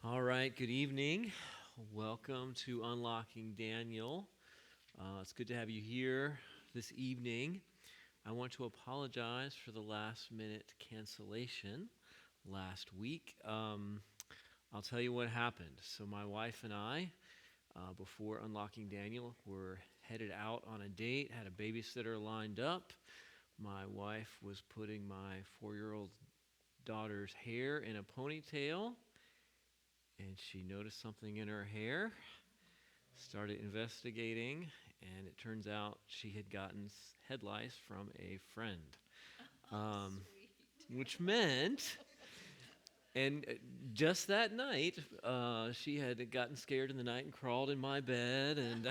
All right, good evening. Welcome to Unlocking Daniel. It's good to have you here this evening. I want to apologize for the last minute cancellation last week. I'll tell you what happened. So, my wife and I, before Unlocking Daniel, were headed out on a date, had a babysitter lined up. My wife was putting my 4-year-old daughter's hair in a ponytail, and she noticed something in her hair, started investigating, and it turns out she had gotten head lice from a friend. Which meant, and just that night, she had gotten scared in the night and crawled in my bed, and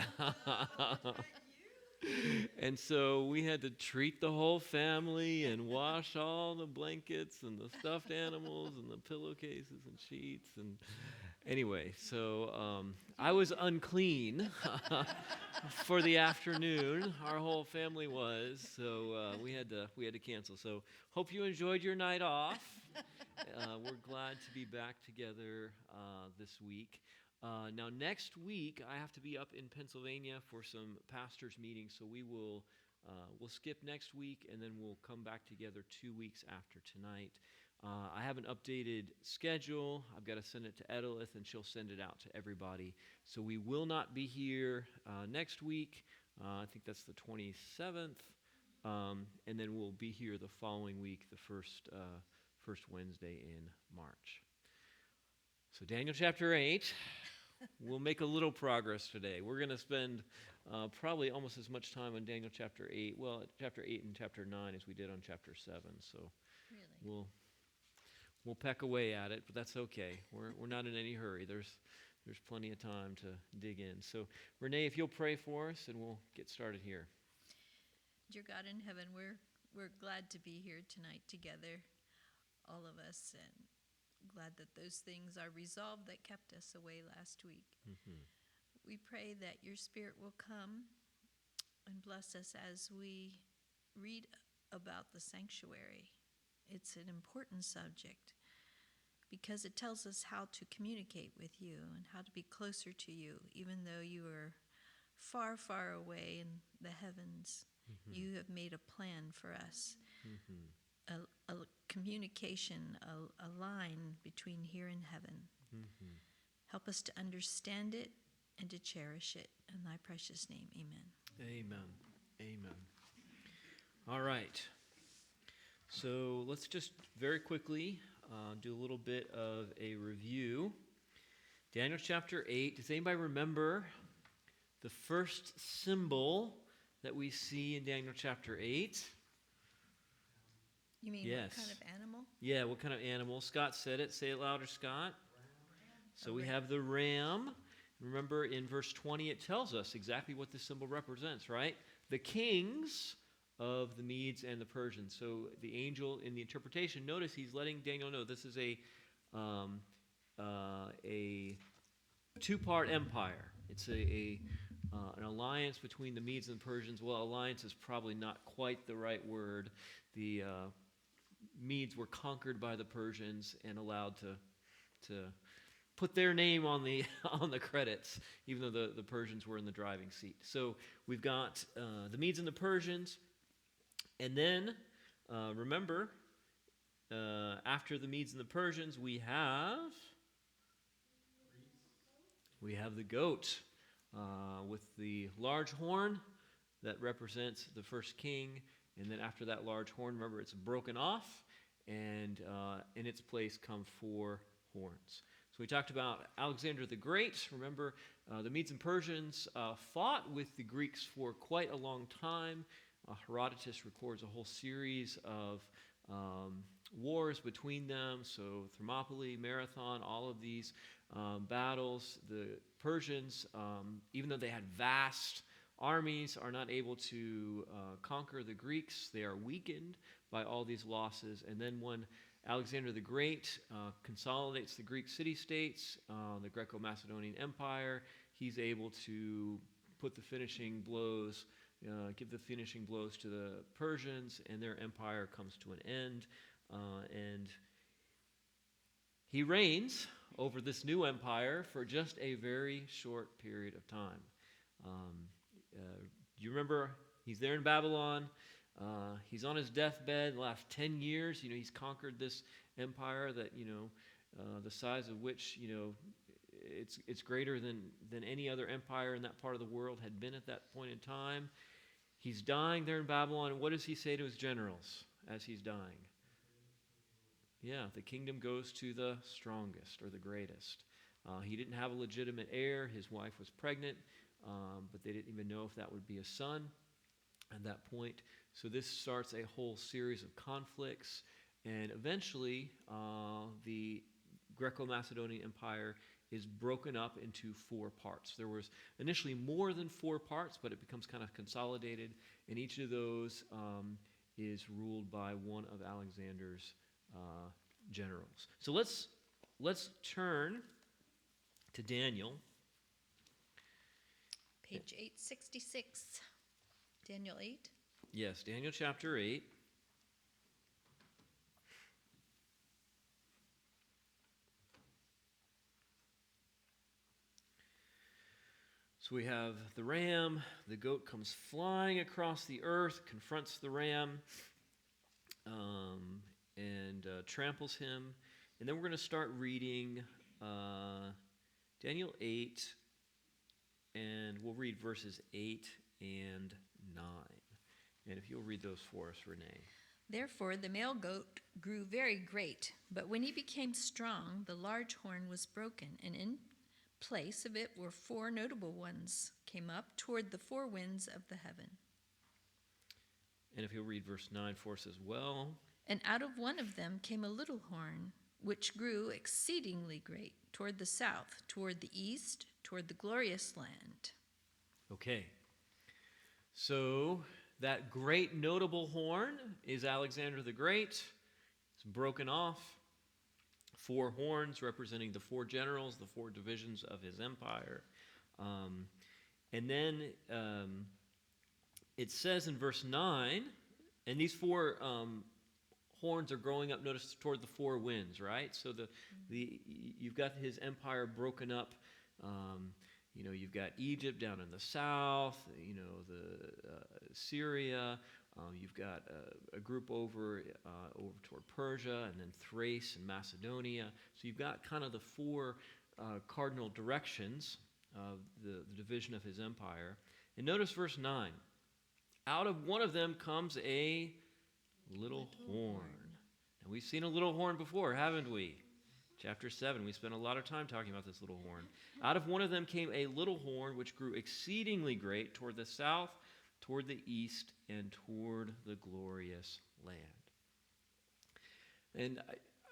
and so we had to treat the whole family and wash all the blankets and the stuffed animals and the pillowcases and sheets. And anyway, so I was unclean for the afternoon. Our whole family was, so we had to cancel. So hope you enjoyed your night off. We're glad to be back together this week. Now, next week, I have to be up in Pennsylvania for some pastors' meetings, so we'll skip next week, and then we'll come back together 2 weeks after tonight. I have an updated schedule. I've got to send it to Edelith, and she'll send it out to everybody. So we will not be here next week. I think that's the 27th, and then we'll be here the following week, the first Wednesday in March. So Daniel chapter 8, we'll make a little progress today. We're going to spend probably almost as much time on Daniel chapter 8, chapter 8 and chapter 9 as we did on chapter 7. So really? We'll peck away at it, but that's okay. We're not in any hurry. There's plenty of time to dig in. So Renee, if you'll pray for us, and we'll get started here. Dear God in heaven, we're glad to be here tonight together, all of us, and glad that those things are resolved that kept us away last week. Mm-hmm. We pray that your Spirit will come and bless us as we read about the sanctuary. It's an important subject because it tells us how to communicate with you and how to be closer to you, even though you are far, far away in the heavens. Mm-hmm. You have made a plan for us. Mm-hmm. A communication, a line between here and heaven. Mm-hmm. Help us to understand it and to cherish it. In thy precious name, amen. Amen. Amen. All right. So let's just very quickly do a little bit of a review. Daniel chapter 8. Does anybody remember the first symbol that we see in Daniel chapter 8? You mean yes. What kind of animal? Yeah, what kind of animal? Scott said it. Say it louder, Scott. So we have the ram. Remember in verse 20 it tells us exactly what this symbol represents, right? The kings of the Medes and the Persians. So the angel in the interpretation, notice he's letting Daniel know this is a two-part empire. It's an alliance between the Medes and the Persians. Well, alliance is probably not quite the right word. The Medes were conquered by the Persians and allowed to put their name on the credits, even though the Persians were in the driving seat. So we've got the Medes and the Persians, and then remember, after the Medes and the Persians, we have the goat with the large horn that represents the first king. And then after that large horn, remember, it's broken off, and in its place come 4 horns. So we talked about Alexander the Great. Remember, the Medes and Persians fought with the Greeks for quite a long time. Herodotus records a whole series of wars between them. So Thermopylae, Marathon, all of these battles. The Persians, even though they had vast armies, are not able to conquer the Greeks. They are weakened by all these losses. And then when Alexander the Great consolidates the Greek city-states, the Greco-Macedonian Empire, he's able to put the finishing blows, give the finishing blows to the Persians, and their empire comes to an end. And he reigns over this new empire for just a very short period of time. Do you remember? He's there in Babylon. He's on his deathbed. The last 10 years, he's conquered this empire that, the size of which, it's greater than any other empire in that part of the world had been at that point in time. He's dying there in Babylon, and what does he say to his generals as he's dying? Yeah, the kingdom goes to the strongest or the greatest. He didn't have a legitimate heir. His wife was pregnant, but they didn't even know if that would be a son at that point. So this starts a whole series of conflicts, and eventually the Greco-Macedonian Empire is broken up into 4 parts. There was initially more than 4 parts, but it becomes kind of consolidated, and each of those is ruled by one of Alexander's generals. So let's turn to Daniel. Page 866, Daniel 8. Yes, Daniel chapter 8. So we have the ram, the goat comes flying across the earth, confronts the ram, and tramples him. And then we're going to start reading Daniel 8, and we'll read verses 8 and 9. And if you'll read those for us, Renee. Therefore the male goat grew very great, but when he became strong, the large horn was broken, and in place of it were 4 notable ones came up toward the 4 winds of the heaven. And if you'll read verse 9 for us as well. And out of one of them came a little horn, which grew exceedingly great, toward the south, toward the east, toward the glorious land. Okay. So that great notable horn is Alexander the Great. It's broken off. 4 horns representing the 4 generals, the 4 divisions of his empire. And then it says in verse 9, and these 4 horns are growing up, notice, toward the 4 winds, right? So you've got his empire broken up. You've got Egypt down in the south, Syria. You've got a group over toward Persia, and then Thrace and Macedonia. So you've got kind of the 4 cardinal directions of the division of his empire. And notice verse 9. Out of one of them comes a little horn. Now we've seen a little horn before, haven't we? Chapter 7, we spent a lot of time talking about this little horn. Out of one of them came a little horn, which grew exceedingly great toward the south, toward the east, and toward the glorious land. And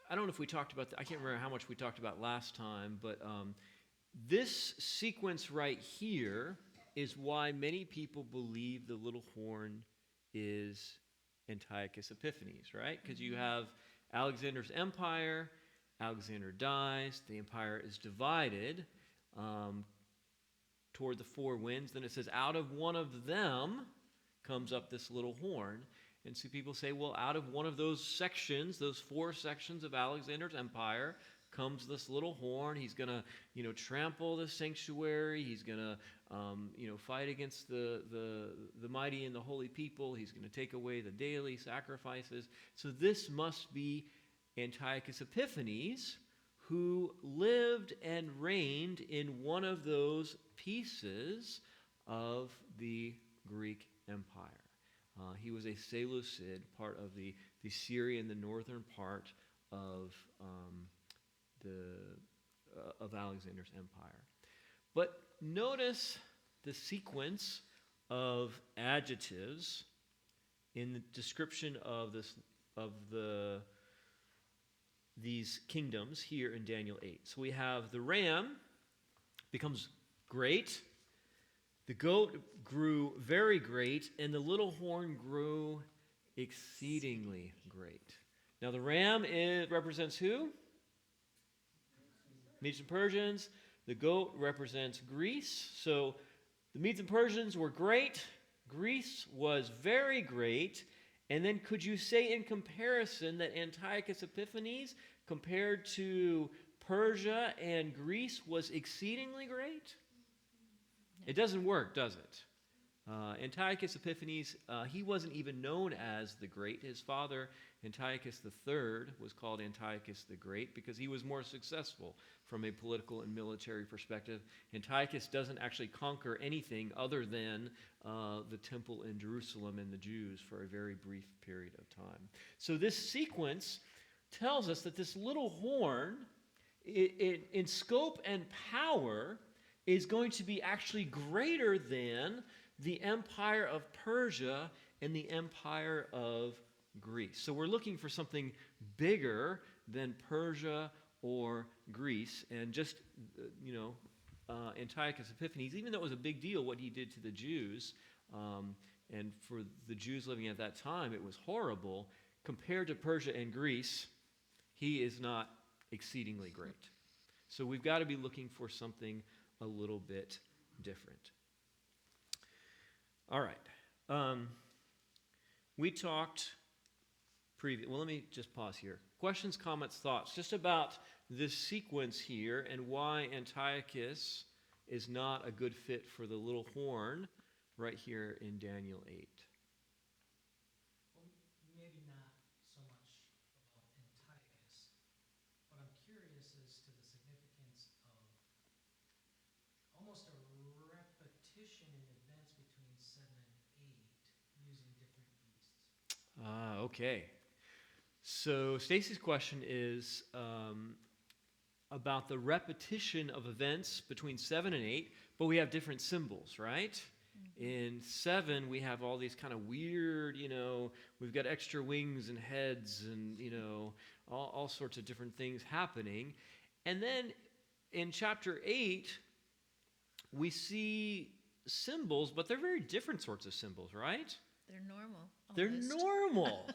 I don't know if we talked about that. I can't remember how much we talked about last time, but this sequence right here is why many people believe the little horn is Antiochus Epiphanes, right? Because you have Alexander's empire, Alexander dies, the empire is divided toward the 4 winds. Then it says, out of one of them comes up this little horn. And so people say, well, out of one of those sections, those 4 sections of Alexander's empire, comes this little horn. He's going to, trample the sanctuary. He's going to, fight against the mighty and the holy people. He's going to take away the daily sacrifices. So this must be Antiochus Epiphanes, who lived and reigned in one of those pieces of the Greek Empire. He was a Seleucid, part of the Syrian, the northern part of Alexander's empire. But notice the sequence of adjectives in the description of these kingdoms here in Daniel 8. So we have the ram becomes great, the goat grew very great, and the little horn grew exceedingly great. Now the ram represents who? Medes and Persians. The goat represents Greece. So the Medes and Persians were great. Greece was very great. And then could you say in comparison that Antiochus Epiphanes, compared to Persia and Greece was exceedingly great? It doesn't work, does it? Antiochus Epiphanes, he wasn't even known as the Great. His father, Antiochus III, was called Antiochus the Great because he was more successful from a political and military perspective. Antiochus doesn't actually conquer anything other than the temple in Jerusalem and the Jews for a very brief period of time. So this sequence tells us that this little horn, in scope and power, is going to be actually greater than the empire of Persia and the empire of Greece. So we're looking for something bigger than Persia or Greece. And just, Antiochus Epiphanes, even though it was a big deal what he did to the Jews, and for the Jews living at that time, it was horrible. Compared to Persia and Greece, he is not exceedingly great. So we've got to be looking for something a little bit different. All right. We talked well, let me just pause here. Questions, comments, thoughts, just about this sequence here and why Antiochus is not a good fit for the little horn right here in Daniel 8. Well, maybe not so much about Antiochus, but I'm curious as to the significance of almost a repetition in events between 7 and 8 using different beasts. Okay. So Stacy's question is about the repetition of events between 7 and 8, but we have different symbols, right? Mm-hmm. In 7, we have all these kind of weird, we've got extra wings and heads and, all sorts of different things happening. And then in chapter 8, we see symbols, but they're very different sorts of symbols, right? They're normal. They're normal.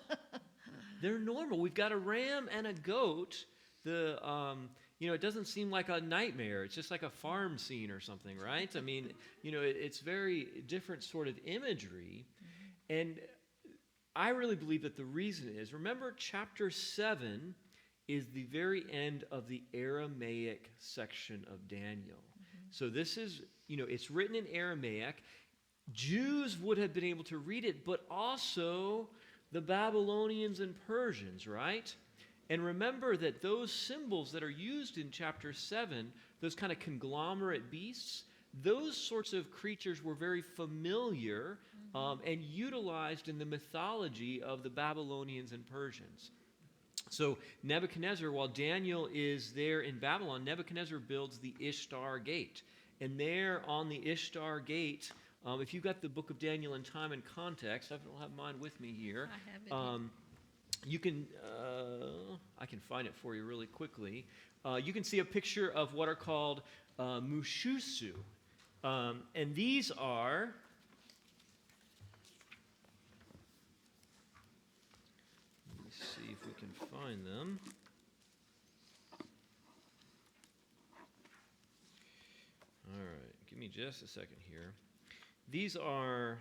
They're normal. We've got a ram and a goat. It doesn't seem like a nightmare. It's just like a farm scene or something, right? I mean, it's very different sort of imagery. Mm-hmm. And I really believe that the reason is, remember, chapter 7 is the very end of the Aramaic section of Daniel. Mm-hmm. So this is, it's written in Aramaic. Jews would have been able to read it, but also the Babylonians and Persians, right? And remember that those symbols that are used in chapter 7, those kind of conglomerate beasts, those sorts of creatures were very familiar and utilized in the mythology of the Babylonians and Persians. So Nebuchadnezzar, while Daniel is there in Babylon, Nebuchadnezzar builds the Ishtar Gate. And there on the Ishtar Gate, if you've got the book of Daniel in time and context, I don't have mine with me here. I have it. You can, I can find it for you really quickly. You can see a picture of what are called mushusu. And these are, let me see if we can find them. All right, give me just a second here. These are,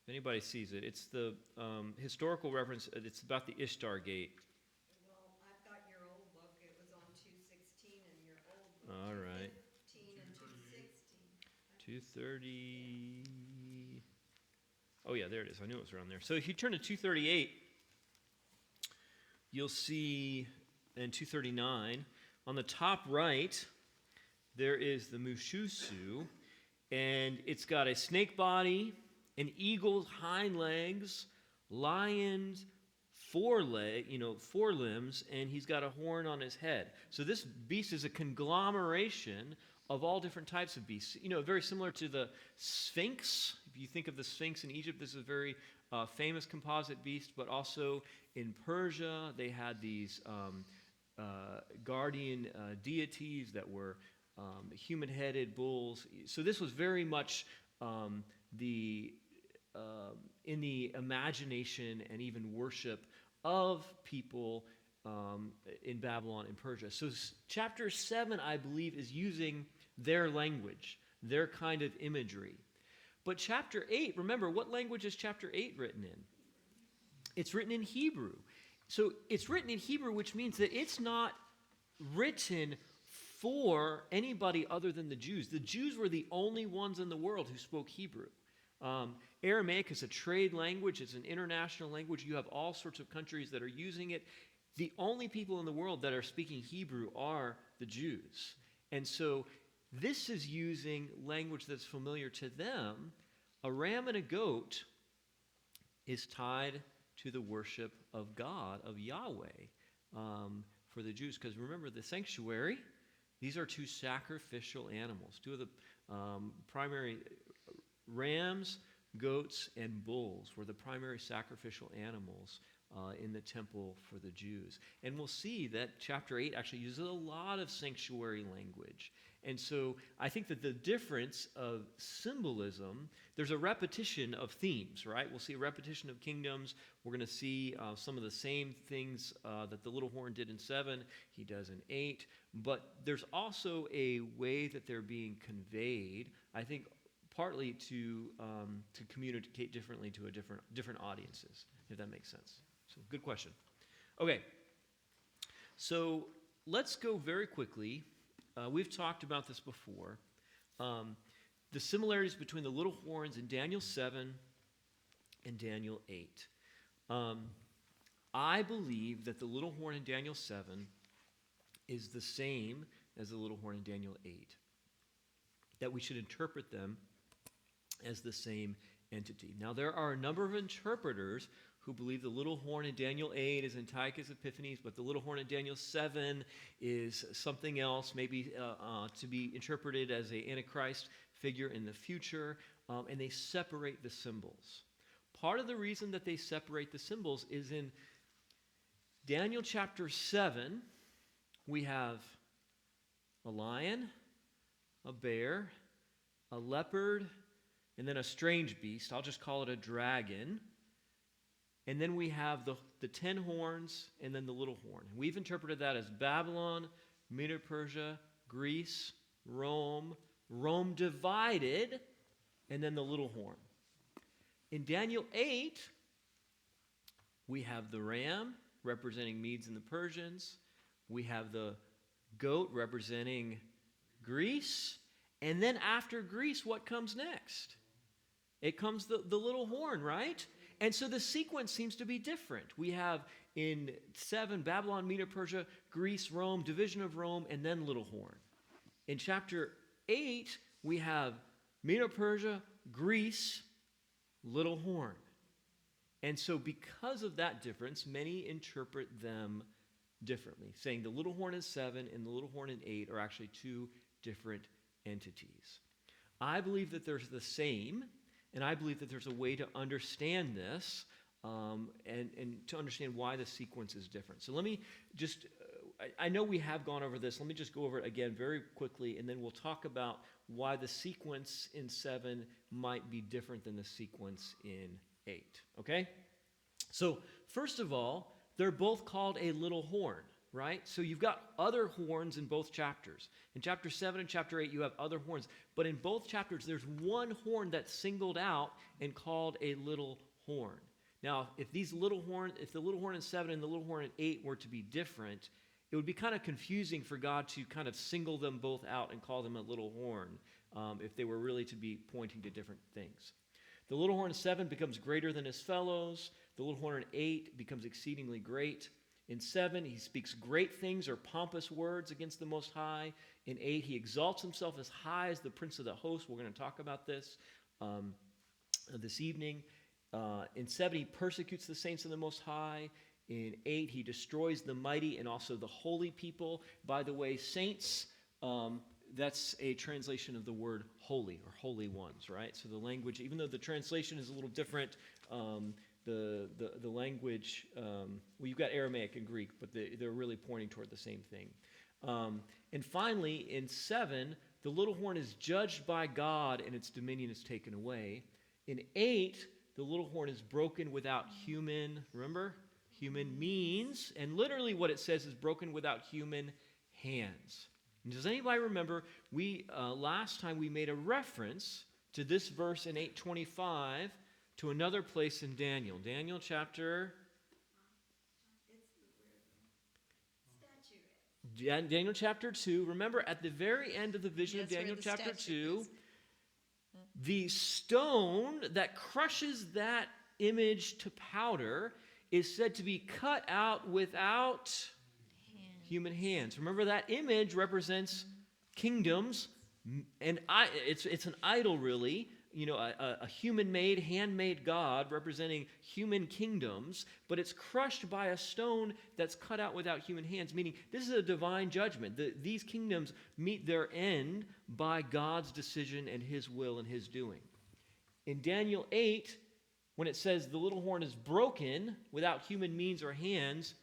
if anybody sees it, it's the historical reference, it's about the Ishtar Gate. Well, I've got your old book. It was on 216 and your old book. All right. 215 and 216. 230. Oh, yeah, there it is. I knew it was around there. So if you turn to 238, you'll see in 239, on the top right, there is the Mushusu, and it's got a snake body, an eagle's hind legs, lion's forelimbs, and he's got a horn on his head. So this beast is a conglomeration of all different types of beasts. Very similar to the Sphinx. If you think of the Sphinx in Egypt, this is a very famous composite beast, but also in Persia, they had these guardian deities that were human-headed bulls. So this was very much in the imagination and even worship of people in Babylon and Persia. So chapter 7, I believe, is using their language, their kind of imagery. But chapter 8, remember, what language is chapter 8 written in? It's written in Hebrew. So it's written in Hebrew, which means that it's not written for anybody other than the Jews. The Jews were the only ones in the world who spoke Hebrew. Aramaic is a trade language. It's an international language. You have all sorts of countries that are using it. The only people in the world that are speaking Hebrew are the Jews. And so this is using language that's familiar to them. A ram and a goat is tied to the worship of God, of Yahweh, for the Jews. Because remember, the sanctuary, these are two sacrificial animals. Two of the primary rams, goats, and bulls were the primary sacrificial animals in the temple for the Jews. And we'll see that chapter 8 actually uses a lot of sanctuary language. And so I think that the difference of symbolism, there's a repetition of themes, right? We'll see a repetition of kingdoms. We're going to see some of the same things that the little horn did in 7, he does in 8. But there's also a way that they're being conveyed, I think, partly to communicate differently to different audiences, if that makes sense. So good question. Okay, so let's go very quickly. We've talked about this before. The similarities between the little horns in Daniel 7 and Daniel 8. I believe that the little horn in Daniel 7 is the same as the little horn in Daniel 8. That we should interpret them as the same entity. Now, there are a number of interpreters who believe the little horn in Daniel 8 is Antiochus Epiphanes, but the little horn in Daniel 7 is something else, maybe to be interpreted as an Antichrist figure in the future, and they separate the symbols. Part of the reason that they separate the symbols is in Daniel chapter 7, we have a lion, a bear, a leopard, and then a strange beast. I'll just call it a dragon. And then we have the 10 horns and then the little horn. We've interpreted that as Babylon, Medo-Persia, Greece, Rome divided, and then the little horn. In Daniel 8, we have the ram representing Medes and the Persians. We have the goat representing Greece. And then after Greece, what comes next? It comes the little horn, right? And so the sequence seems to be different. We have in 7, Babylon, Medo-Persia, Greece, Rome, division of Rome, and then little horn. In chapter 8, we have Medo-Persia, Greece, little horn. And so because of that difference, many interpret them differently, saying the little horn in 7 and the little horn in 8 are actually two different entities. I believe that they're the same, and I believe that there's a way to understand this and to understand why the sequence is different. So let me just, I know we have gone over this. Let me just go over it again very quickly, and then we'll talk about why the sequence in 7 might be different than the sequence in 8. Okay? So first of all, they're both called a little horn, right? So you've got other horns in both chapters. In chapter 7 and chapter 8, you have other horns. But in both chapters, there's one horn that's singled out and called a little horn. Now, if the little horn in 7 and the little horn in 8 were to be different, it would be kind of confusing for God to kind of single them both out and call them a little horn if they were really to be pointing to different things. The little horn in 7 becomes greater than his fellows. The little horn in 8 becomes exceedingly great. In 7, he speaks great things or pompous words against the Most High. In 8, he exalts himself as high as the Prince of the Host. We're going to talk about this this evening. In 7, he persecutes the saints of the Most High. In 8, he destroys the mighty and also the holy people. By the way, saints, that's a translation of the word holy or holy ones, right? So the language, even though the translation is a little different, the language, well, you've got Aramaic and Greek, but they're really pointing toward the same thing. And finally, in 7, the little horn is judged by God and its dominion is taken away. In 8, the little horn is broken without human, remember? Human means, and literally what it says is broken without human hands. And does anybody remember, last time we made a reference to this verse in 8:25 to another place in Daniel. Daniel chapter Daniel chapter 2. Remember, at the very end of the vision of That's where Daniel the chapter statue 2, is. the stone that crushes that image to powder is said to be cut out without human hands. Remember, that image represents kingdoms, and it's an idol, really. A human-made, handmade God representing human kingdoms, but it's crushed by a stone that's cut out without human hands, meaning this is a divine judgment. These kingdoms meet their end by God's decision and his will and his doing. In Daniel 8, when it says the little horn is broken without human means or hands,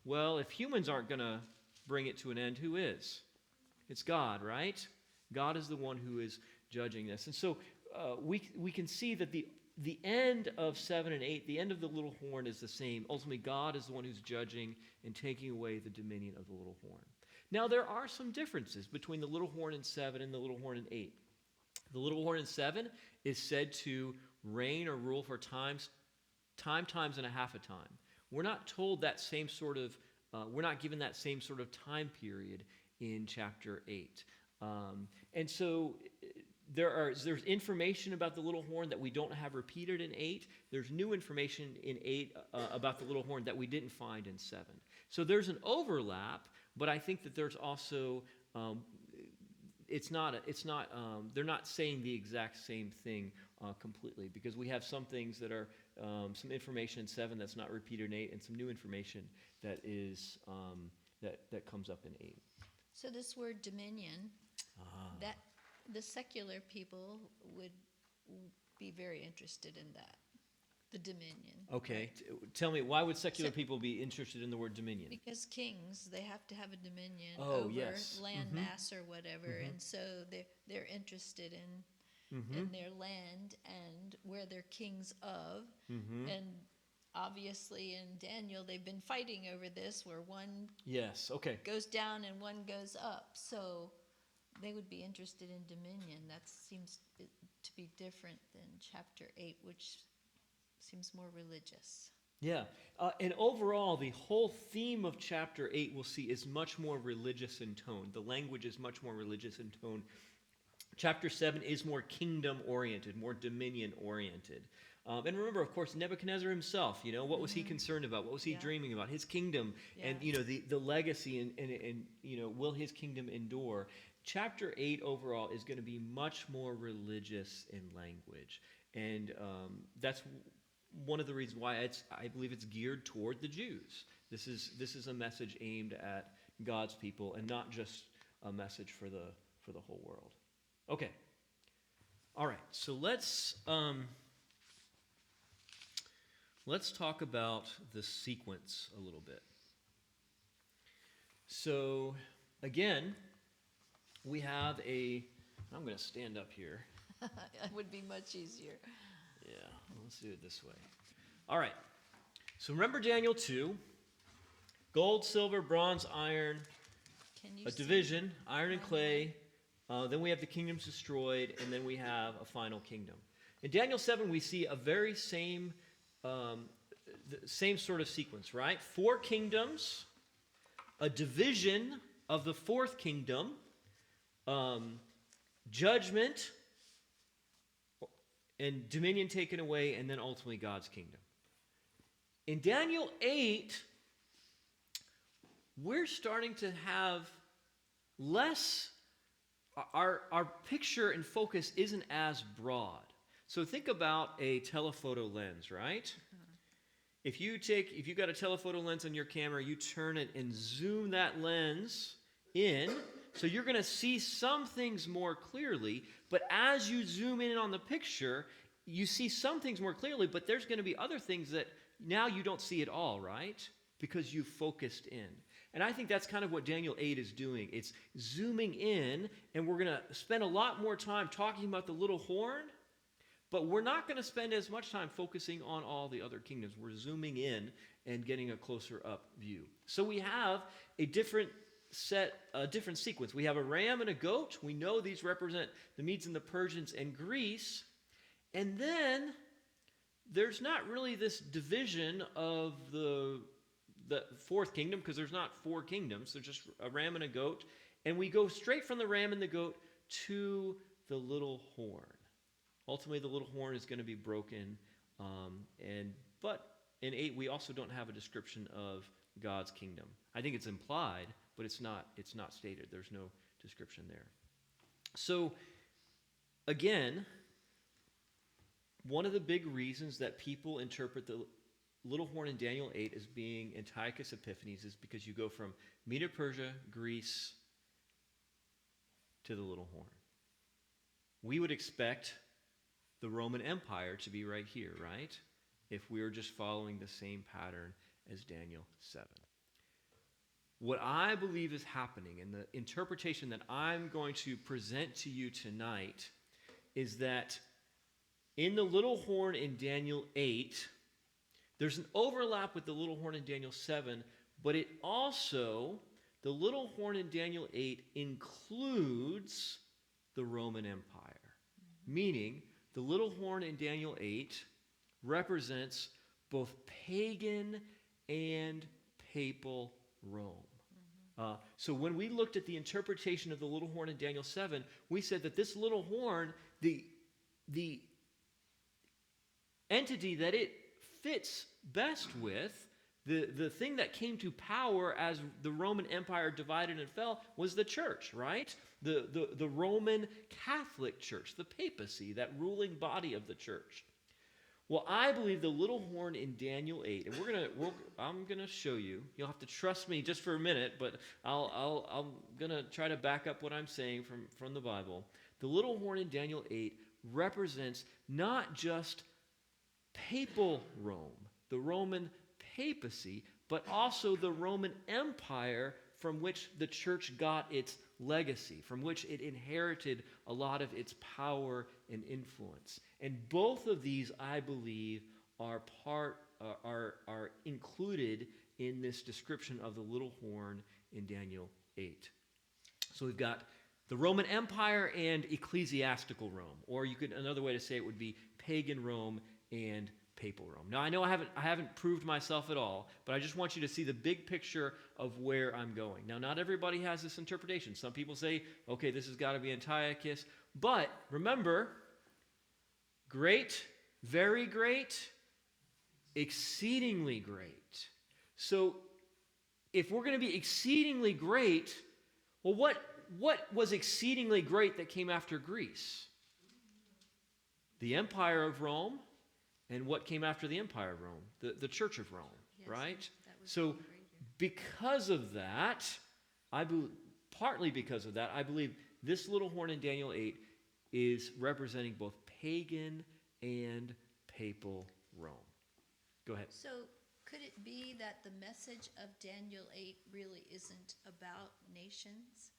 well, if humans aren't going to bring it to an end, who is? It's God, right? God is the one who is judging this. And so we can see that the end of 7 and 8, the end of the little horn is the same. Ultimately, God is the one who's judging and taking away the dominion of the little horn. Now, there are some differences between the little horn in 7 and the little horn in 8. The little horn in 7 is said to reign or rule for times and a half a time. We're not told that same sort of, we're not given that same sort of time period in chapter 8. And so there's information about the little horn that we don't have repeated in 8. There's new information in 8 about the little horn that we didn't find in 7. So there's an overlap, but I think that there's also they're not saying the exact same thing completely, because we have some things that are some information in 7 that's not repeated in 8, and some new information that is that comes up in 8. So this word dominion, that the secular people would be very interested in that, the dominion. Okay, tell me, why would secular people be interested in the word dominion? Because kings, they have to have a dominion Oh, over yes. land Mhm. mass or whatever, and so they're interested in their land and where they're kings of. And obviously in Daniel, they've been fighting over this, where one Yes, okay. goes down and one goes up. So they would be interested in dominion. That seems to be different than chapter 8, which seems more religious. Yeah, and overall, the whole theme of chapter 8, we'll see, is much more religious in tone. The language is much more religious in tone. Chapter 7 is more kingdom-oriented, more dominion-oriented. And remember, of course, Nebuchadnezzar himself, what was he concerned about? What was he dreaming about? His kingdom and, the legacy and will his kingdom endure? Chapter 8 overall is going to be much more religious in language. And that's one of the reasons why I believe it's geared toward the Jews. This is a message aimed at God's people and not just a message for the whole world. Okay. All right. So let's talk about the sequence a little bit. So again, we have I'm going to stand up here. It would be much easier. Yeah, let's do it this way. All right. So remember Daniel 2, gold, silver, bronze, iron, Can you a see? division, iron and clay. Then we have the kingdoms destroyed, and then we have a final kingdom. In Daniel 7, we see a very same sort of sequence, right? 4 kingdoms, a division of the 4th kingdom, judgment, and dominion taken away, and then ultimately God's kingdom. In Daniel 8, we're starting to have less, our picture and focus isn't as broad. So think about a telephoto lens, right? If you got a telephoto lens on your camera, you turn it and zoom that lens in, so you're going to see some things more clearly, but as you zoom in on the picture, you see some things more clearly, but there's going to be other things that now you don't see at all, right? Because you've focused in. And I think that's kind of what Daniel 8 is doing. It's zooming in, and we're going to spend a lot more time talking about the little horn, but we're not going to spend as much time focusing on all the other kingdoms. We're zooming in and getting a closer up view. So we have a different sequence. We have a ram and a goat. We know these represent the Medes and the Persians and Greece. And then there's not really this division of the the fourth kingdom, because there's not four kingdoms. There's just a ram and a goat. And we go straight from the ram and the goat to the little horn. Ultimately, the little horn is going to be broken. But in 8, we also don't have a description of God's kingdom. I think it's implied, but it's not stated. There's no description there. So, again, one of the big reasons that people interpret the little horn in Daniel 8 as being Antiochus Epiphanes is because you go from Medo-Persia, Greece, to the little horn. We would expect the Roman Empire to be right here, right? If we were just following the same pattern as Daniel 7. What I believe is happening, and the interpretation that I'm going to present to you tonight, is that in the little horn in Daniel 8, there's an overlap with the little horn in Daniel 7, but it also, the little horn in Daniel 8 includes the Roman Empire. Meaning, the little horn in Daniel 8 represents both pagan and papal Rome. So when we looked at the interpretation of the little horn in Daniel 7, we said that this little horn, the entity that it fits best with, the thing that came to power as the Roman Empire divided and fell, was the church, right? The Roman Catholic Church, the papacy, that ruling body of the church. Well, I believe the little horn in Daniel 8, and I'm gonna show you. You'll have to trust me just for a minute, but I'm gonna try to back up what I'm saying from the Bible. The little horn in Daniel 8 represents not just papal Rome, the Roman papacy, but also the Roman Empire from which the church got its legacy, from which it inherited a lot of its power and influence. And both of these, I believe, are included in this description of the little horn in Daniel 8. So we've got the Roman Empire and ecclesiastical Rome, or another way to say it would be pagan Rome and papal Rome. Now, I know I haven't proved myself at all, but I just want you to see the big picture of where I'm going. Now, not everybody has this interpretation. Some people say, okay, this has got to be Antiochus. But remember, great, very great, exceedingly great. So if we're going to be exceedingly great, well, what was exceedingly great that came after Greece? The Empire of Rome. And what came after the Empire of Rome? The Church of Rome, yes, right? So because of that, partly because of that, I believe this little horn in Daniel 8 is representing both pagan and papal Rome. Go ahead. So could it be that the message of Daniel 8 really isn't about nations?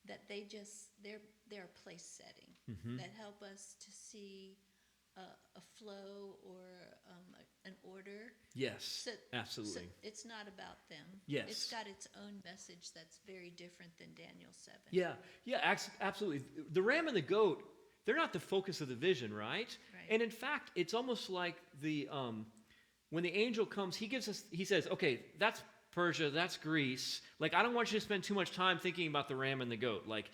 That they're a place setting that help us to see a flow or an order? Yes, absolutely. So it's not about them. Yes. It's got its own message that's very different than Daniel 7. Yeah, absolutely. The ram and the goat, they're not the focus of the vision, right? And in fact, it's almost like when the angel comes, he says, okay, that's Persia, that's Greece. Like, I don't want you to spend too much time thinking about the ram and the goat. Like,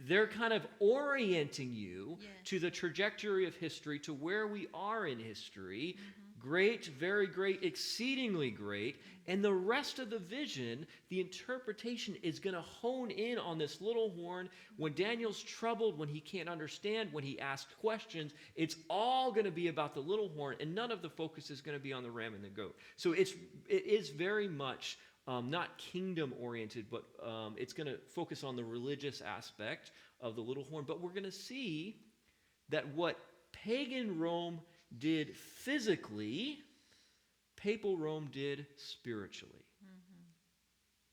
they're kind of orienting you to the trajectory of history, to where we are in history. Great, very great, exceedingly great. And the rest of the vision, the interpretation, is going to hone in on this little horn. When Daniel's troubled, when he can't understand, when he asks questions, it's all going to be about the little horn, and none of the focus is going to be on the ram and the goat. So it is very much not kingdom-oriented, but it's going to focus on the religious aspect of the little horn. But we're going to see that what pagan Rome did physically, papal Rome did spiritually.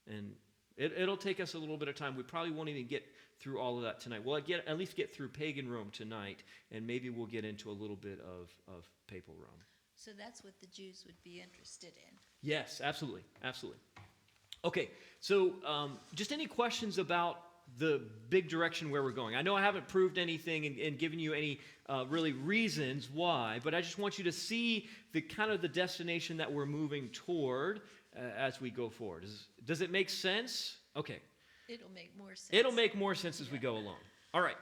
And it'll take us a little bit of time. We probably won't even get through all of that tonight. We'll at least get through pagan Rome tonight, and maybe we'll get into a little bit of papal Rome. So that's what the Jews would be interested in. Yes, absolutely. Okay, so just any questions about the big direction where we're going. I know I haven't proved anything and given you any really reasons why, but I just want you to see the kind of the destination that we're moving toward as we go forward. Does it make sense? Okay. It'll make more sense. It'll make more sense as we go along. All right.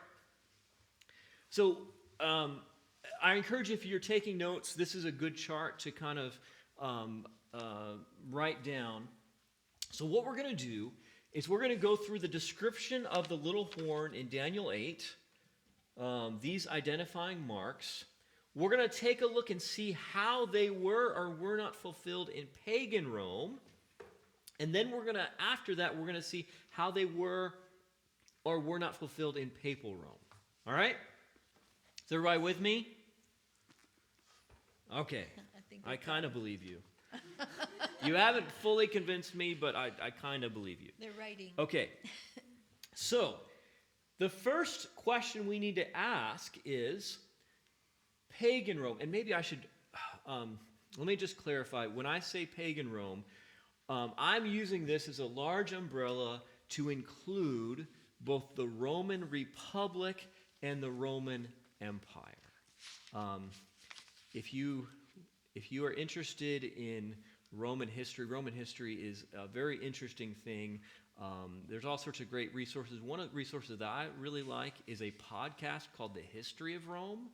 So I encourage you, if you're taking notes, this is a good chart to kind of write down. So what we're going to do is we're going to go through the description of the little horn in Daniel 8, these identifying marks. We're going to take a look and see how they were or were not fulfilled in pagan Rome. And then after that, we're going to see how they were or were not fulfilled in papal Rome. All right? Is everybody with me? Okay. I kind of believe you. You haven't fully convinced me, but I kind of believe you. They're writing. Okay. So, the first question we need to ask is pagan Rome. And maybe I should, let me just clarify. When I say pagan Rome, I'm using this as a large umbrella to include both the Roman Republic and the Roman Empire. If you are interested in Roman history is a very interesting thing. There's all sorts of great resources. One of the resources that I really like is a podcast called The History of Rome,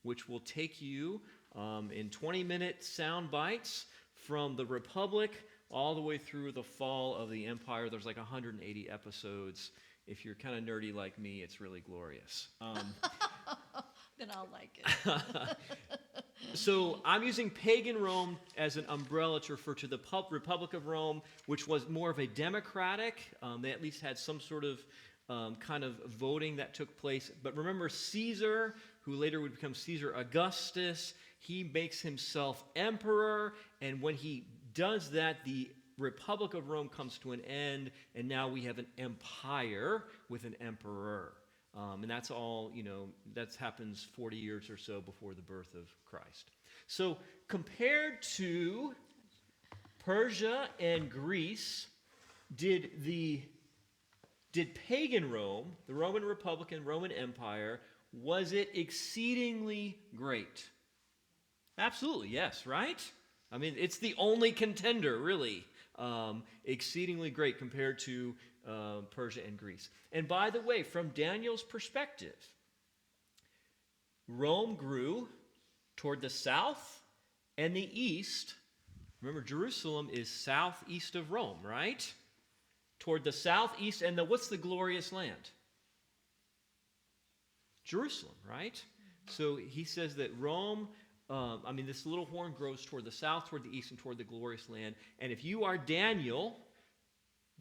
which will take you in 20-minute sound bites from the Republic all the way through the fall of the empire. There's like 180 episodes. If you're kind of nerdy like me, it's really glorious. Then I'll like it. So I'm using pagan Rome as an umbrella to refer to the Republic of Rome, which was more of a democratic. They at least had some sort of kind of voting that took place. But remember, Caesar, who later would become Caesar Augustus, he makes himself emperor. And when he does that, the Republic of Rome comes to an end. And now we have an empire with an emperor. And that's all, that happens 40 years or so before the birth of Christ. So compared to Persia and Greece, did pagan Rome, the Roman Republic and Roman Empire, was it exceedingly great? Absolutely, yes, right? I mean, it's the only contender, really. Exceedingly great compared to Persia and Greece. And by the way, from Daniel's perspective, Rome grew toward the south and the east. Remember, Jerusalem is southeast of Rome, right? Toward the southeast, and what's the glorious land? Jerusalem, right? So he says that Rome, this little horn grows toward the south, toward the east, and toward the glorious land. And if you are Daniel,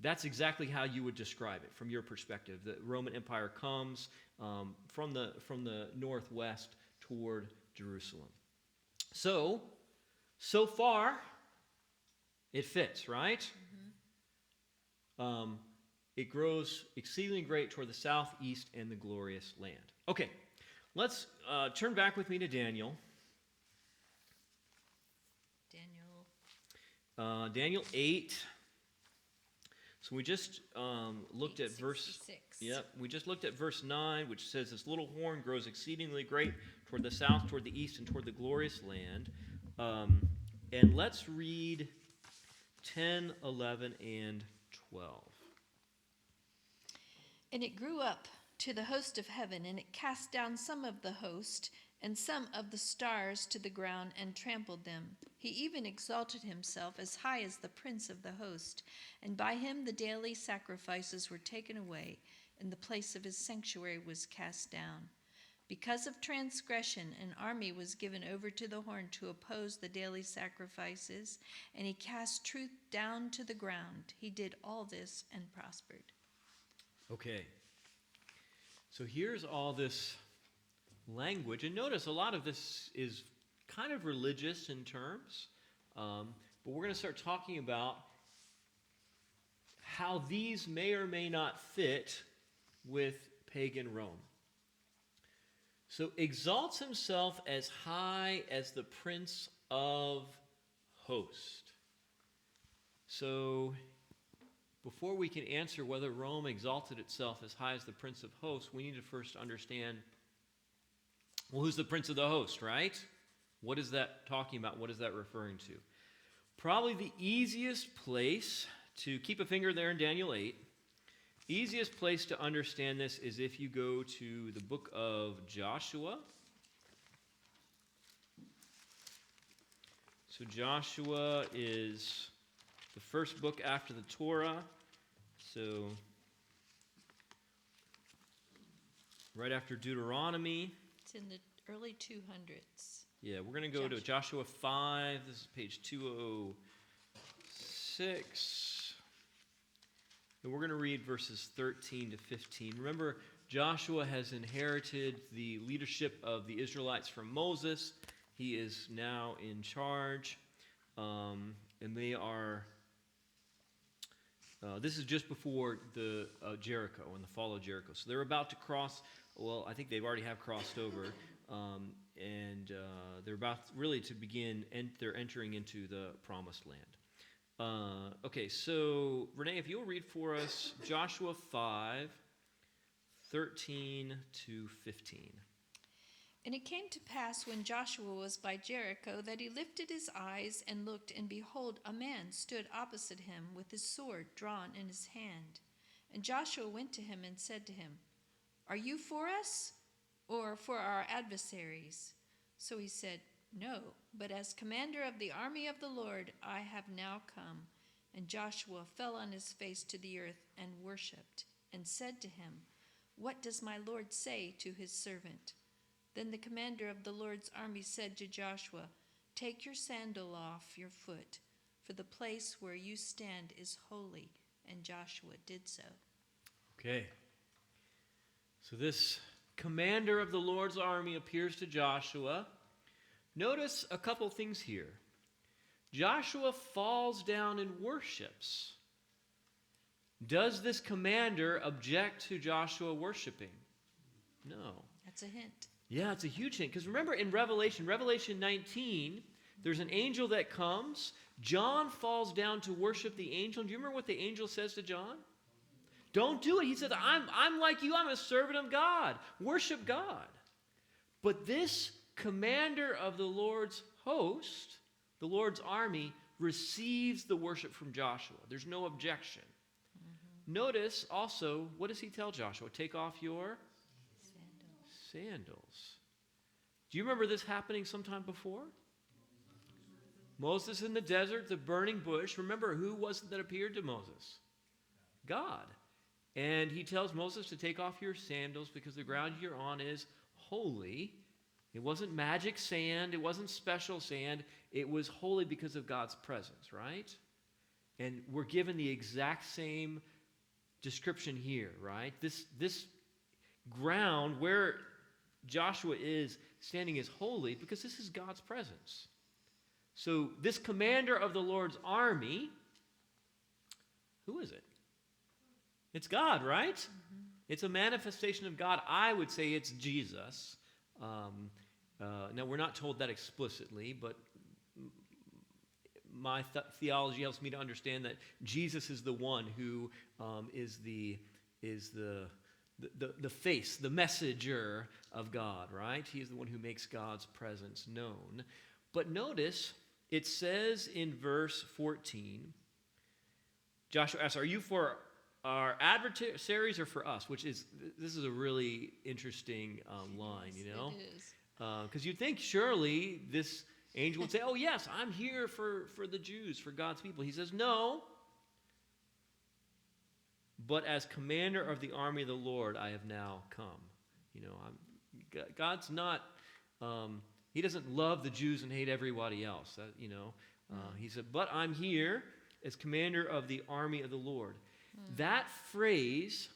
that's exactly how you would describe it from your perspective. The Roman Empire comes from the northwest toward Jerusalem. So far, it fits, right? Mm-hmm. It grows exceedingly great toward the southeast and the glorious land. Okay, let's turn back with me to Daniel. Daniel 8. So we just looked at verse. Yep, we just looked at verse 9, which says, "This little horn grows exceedingly great toward the south, toward the east, and toward the glorious land." And let's read 10, 11, and 12. And it grew up to the host of heaven, and it cast down some of the host and some of the stars to the ground and trampled them. He even exalted himself as high as the prince of the host, and by him the daily sacrifices were taken away, and the place of his sanctuary was cast down. Because of transgression, an army was given over to the horn to oppose the daily sacrifices, and he cast truth down to the ground. He did all this and prospered. Okay. So here's all this language, and notice a lot of this is kind of religious in terms, but we're going to start talking about how these may or may not fit with pagan Rome. So exalts himself as high as the prince of hosts. So before we can answer whether Rome exalted itself as high as the Prince of Hosts, we need to first understand, well, who's the Prince of the Host, right? What is that talking about? What is that referring to? Probably the easiest place to keep a finger there in Daniel 8, easiest place to understand this is if you go to the book of Joshua. So Joshua is the first book after the Torah. So right after Deuteronomy. It's in the early 200s. Yeah, we're going to go to Joshua 5. This is page 206. And we're going to read verses 13 to 15. Remember, Joshua has inherited the leadership of the Israelites from Moses. He is now in charge. And they are, this is just before the Jericho and the fall of Jericho. So they're about to cross, well, I think they've already have crossed over. And they're about really to begin, and they're entering into the promised land. Okay, so Renee, if you'll read for us Joshua 5, 13 to 15. And it came to pass when Joshua was by Jericho that he lifted his eyes and looked, and behold, a man stood opposite him with his sword drawn in his hand. And Joshua went to him and said to him, "Are you for us, or for our adversaries?" So he said, "No, but as commander of the army of the Lord I have now come." And Joshua fell on his face to the earth and worshipped, and said to him, "What does my Lord say to his servant?" Then the commander of the Lord's army said to Joshua, "Take your sandal off your foot, for the place where you stand is holy." And Joshua did so. Okay. So this commander of the Lord's army appears to Joshua. Notice a couple things here. Joshua falls down and worships. Does this commander object to Joshua worshiping? No. That's a hint. Yeah, it's a huge hint. Because remember in Revelation 19, there's an angel that comes. John falls down to worship the angel. Do you remember what the angel says to John? Don't do it. He says, I'm like you. I'm a servant of God. Worship God. But this commander of the Lord's host, the Lord's army, receives the worship from Joshua. There's no objection. Mm-hmm. Notice also, what does he tell Joshua? Take off your sandals. Do you remember this happening sometime before? Moses in the desert, the burning bush. Remember, who was it that appeared to Moses? God. And he tells Moses to take off your sandals because the ground you're on is holy. It wasn't magic sand. It wasn't special sand. It was holy because of God's presence, right? And we're given the exact same description here, right? This ground where Joshua is standing is holy because this is God's presence. So this commander of the Lord's army, who is it? It's God, right? Mm-hmm. It's a manifestation of God. I would say it's Jesus. Now, we're not told that explicitly, but my theology helps me to understand that Jesus is the one who is the face, the messenger of God, right? He is the one who makes God's presence known. But notice, it says in verse 14, Joshua asks, "Are you for our adversaries or for us?" This is a really interesting line, you know? It is. Because you'd think surely this angel would say, "Oh yes, I'm here for the Jews, for God's people." He says, "No. But as commander of the army of the Lord, I have now come." You know, God's not, he doesn't love the Jews and hate everybody else. He said, "But I'm here as commander of the army of the Lord." That phrase,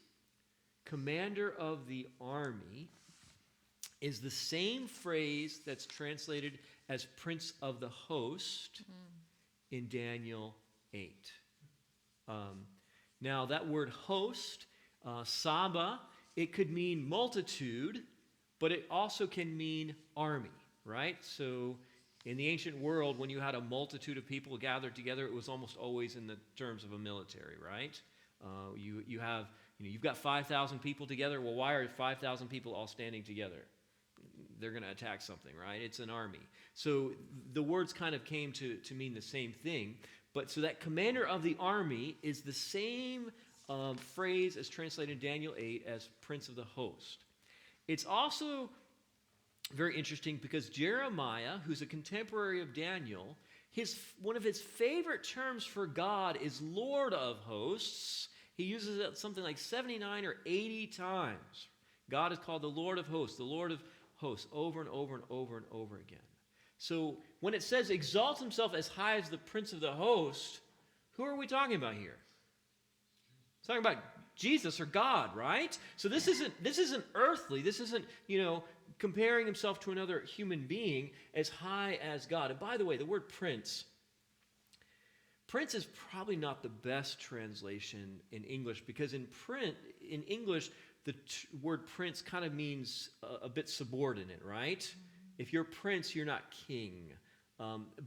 commander of the army, is the same phrase that's translated as prince of the host in Daniel 8. Now, that word host, Saba, it could mean multitude, but it also can mean army, right? So in the ancient world, when you had a multitude of people gathered together, it was almost always in the terms of a military, right? You have, you've got 5,000 people together. Well, why are 5,000 people all standing together? They're going to attack something, right? It's an army. So the words kind of came to mean the same thing. But so that commander of the army is the same phrase as translated in Daniel 8 as prince of the host. It's also very interesting because Jeremiah, who's a contemporary of Daniel, one of his favorite terms for God is Lord of hosts. He uses it something like 79 or 80 times. God is called the Lord of hosts, the Lord of hosts, over and over and over and over again. So when it says exalts himself as high as the prince of the host, who are we talking about here? It's talking about Jesus or God, right? So this isn't earthly. This isn't, comparing himself to another human being as high as God. And by the way, the word prince is probably not the best translation in English because in English, the word prince kind of means a bit subordinate, right? Mm-hmm. If you're prince, you're not king.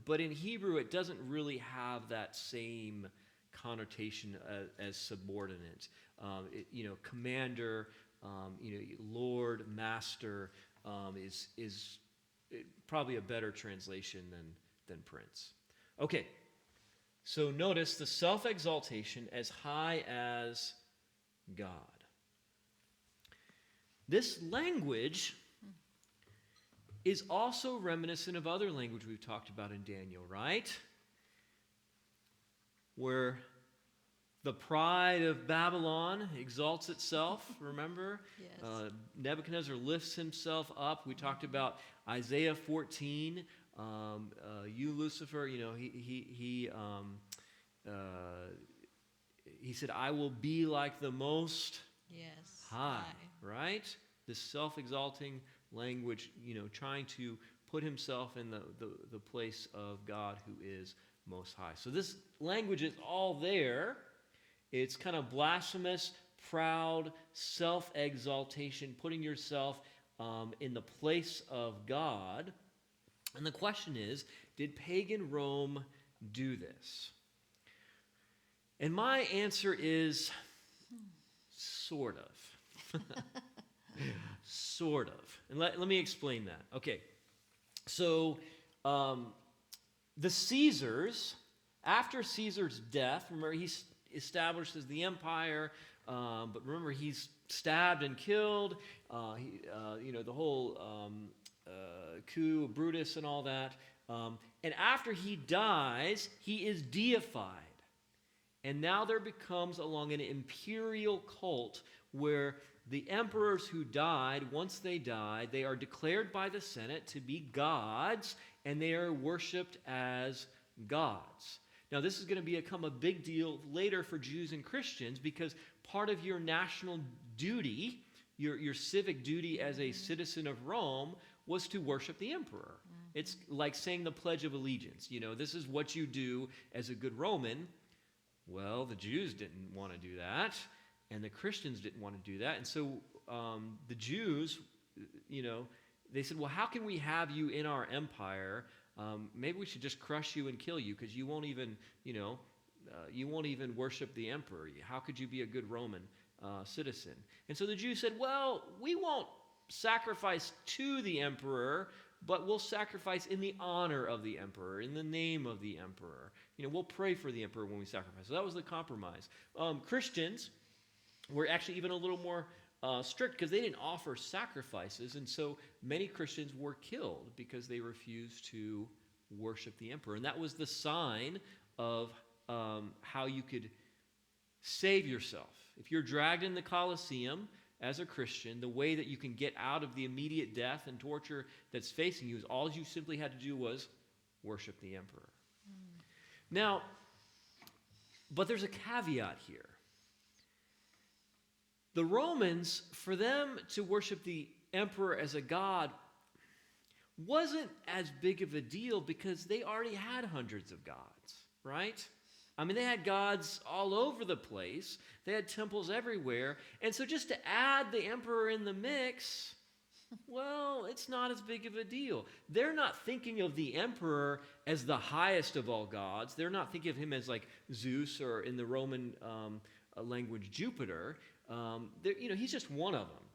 But in Hebrew, it doesn't really have that same connotation as subordinate. Commander, Lord, master is probably a better translation than prince. Okay, so notice the self-exaltation as high as God. This language is also reminiscent of other language we've talked about in Daniel, right? Where the pride of Babylon exalts itself, remember? Yes. Nebuchadnezzar lifts himself up. We talked about Isaiah 14. You, Lucifer, he said, I will be like the Most High, right? This self-exalting language, trying to put himself in the place of God who is Most High. So this language is all there. It's kind of blasphemous, proud, self-exaltation, putting yourself in the place of God. And the question is, did pagan Rome do this? And my answer is sort of. Sort of. And let me explain that. Okay. So the Caesars, after Caesar's death, remember he's establishes the empire, but remember he's stabbed and killed. The whole coup of Brutus and all that. And after he dies, he is deified. And now there becomes along an imperial cult where the emperors who died, once they died, they are declared by the Senate to be gods, and they are worshipped as gods. Now, this is going to become a big deal later for Jews and Christians because part of your national duty, your civic duty as a citizen of Rome, was to worship the emperor. Mm-hmm. It's like saying the Pledge of Allegiance. This is what you do as a good Roman. Well, the Jews didn't want to do that, and the Christians didn't want to do that. And so the Jews, they said, well, how can we have you in our empire? Maybe we should just crush you and kill you because you won't even, you won't even worship the emperor. How could you be a good Roman citizen? And so the Jews said, well, we won't sacrifice to the emperor, but we'll sacrifice in the honor of the emperor, in the name of the emperor. We'll pray for the emperor when we sacrifice. So that was the compromise. Christians were actually even a little more strict because they didn't offer sacrifices, and so many Christians were killed because they refused to worship the emperor. And that was the sign of how you could save yourself. If you're dragged in the Colosseum as a Christian, the way that you can get out of the immediate death and torture that's facing you is all you simply had to do was worship the emperor. Now, but there's a caveat here. The Romans, for them to worship the emperor as a god wasn't as big of a deal because they already had hundreds of gods, right? I mean, they had gods all over the place. They had temples everywhere. And so just to add the emperor in the mix, well, it's not as big of a deal. They're not thinking of the emperor as the highest of all gods. They're not thinking of him as like Zeus or in the Roman language Jupiter, he's just one of them.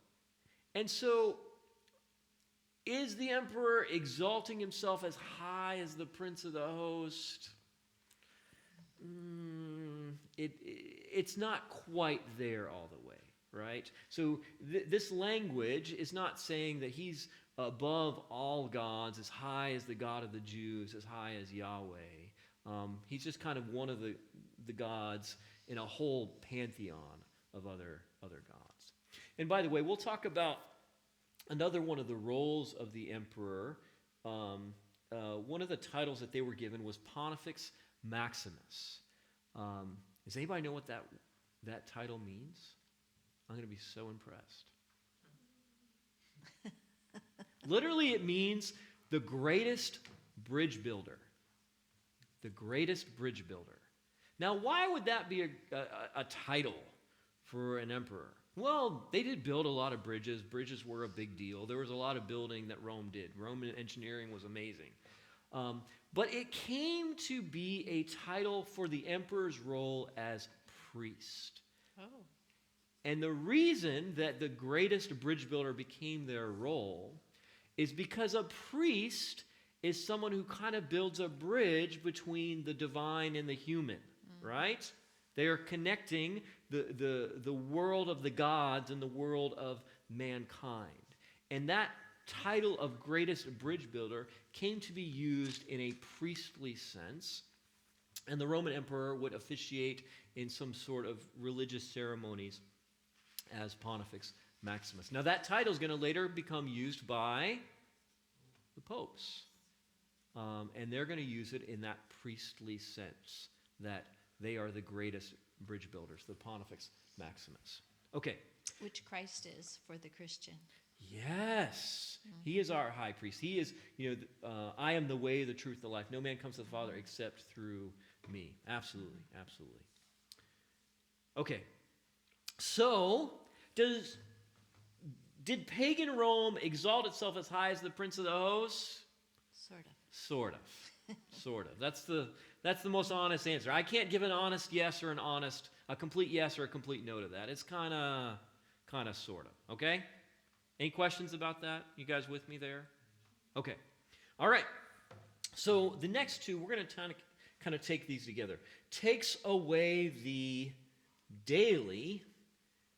And so, is the emperor exalting himself as high as the prince of the host? It's not quite there all the way, right? So this language is not saying that he's above all gods, as high as the God of the Jews, as high as Yahweh. He's just kind of one of the gods in a whole pantheon of other gods. And by the way, we'll talk about another one of the roles of the emperor. One of the titles that they were given was Pontifex Maximus. Does anybody know what that title means? I'm going to be so impressed. Literally, it means the greatest bridge builder. The greatest bridge builder. Now, why would that be a title for an emperor? Well, they did build a lot of bridges. Bridges were a big deal. There was a lot of building that Rome did. Roman engineering was amazing. But it came to be a title for the emperor's role as priest. Oh. And the reason that the greatest bridge builder became their role is because a priest is someone who kind of builds a bridge between the divine and the human, right? They are connecting the world of the gods and the world of mankind. And that title of greatest bridge builder came to be used in a priestly sense, and the Roman emperor would officiate in some sort of religious ceremonies as Pontifex Maximus. Now that title is going to later become used by the popes, and they're going to use it in that priestly sense, that they are the greatest bridge builders, the Pontifex Maximus. Okay. Which Christ is for the Christian. Yes. He is our high priest. He is, I am the way, the truth, the life. No man comes to the Father except through me. Absolutely, absolutely. Okay. So, did pagan Rome exalt itself as high as the prince of the host? Sort of. That's the most honest answer. I can't give an honest yes or a complete yes or a complete no to that. It's kind of, sort of. Okay? Any questions about that? You guys with me there? Okay. All right. So the next two, we're going to kind of take these together. Takes away the daily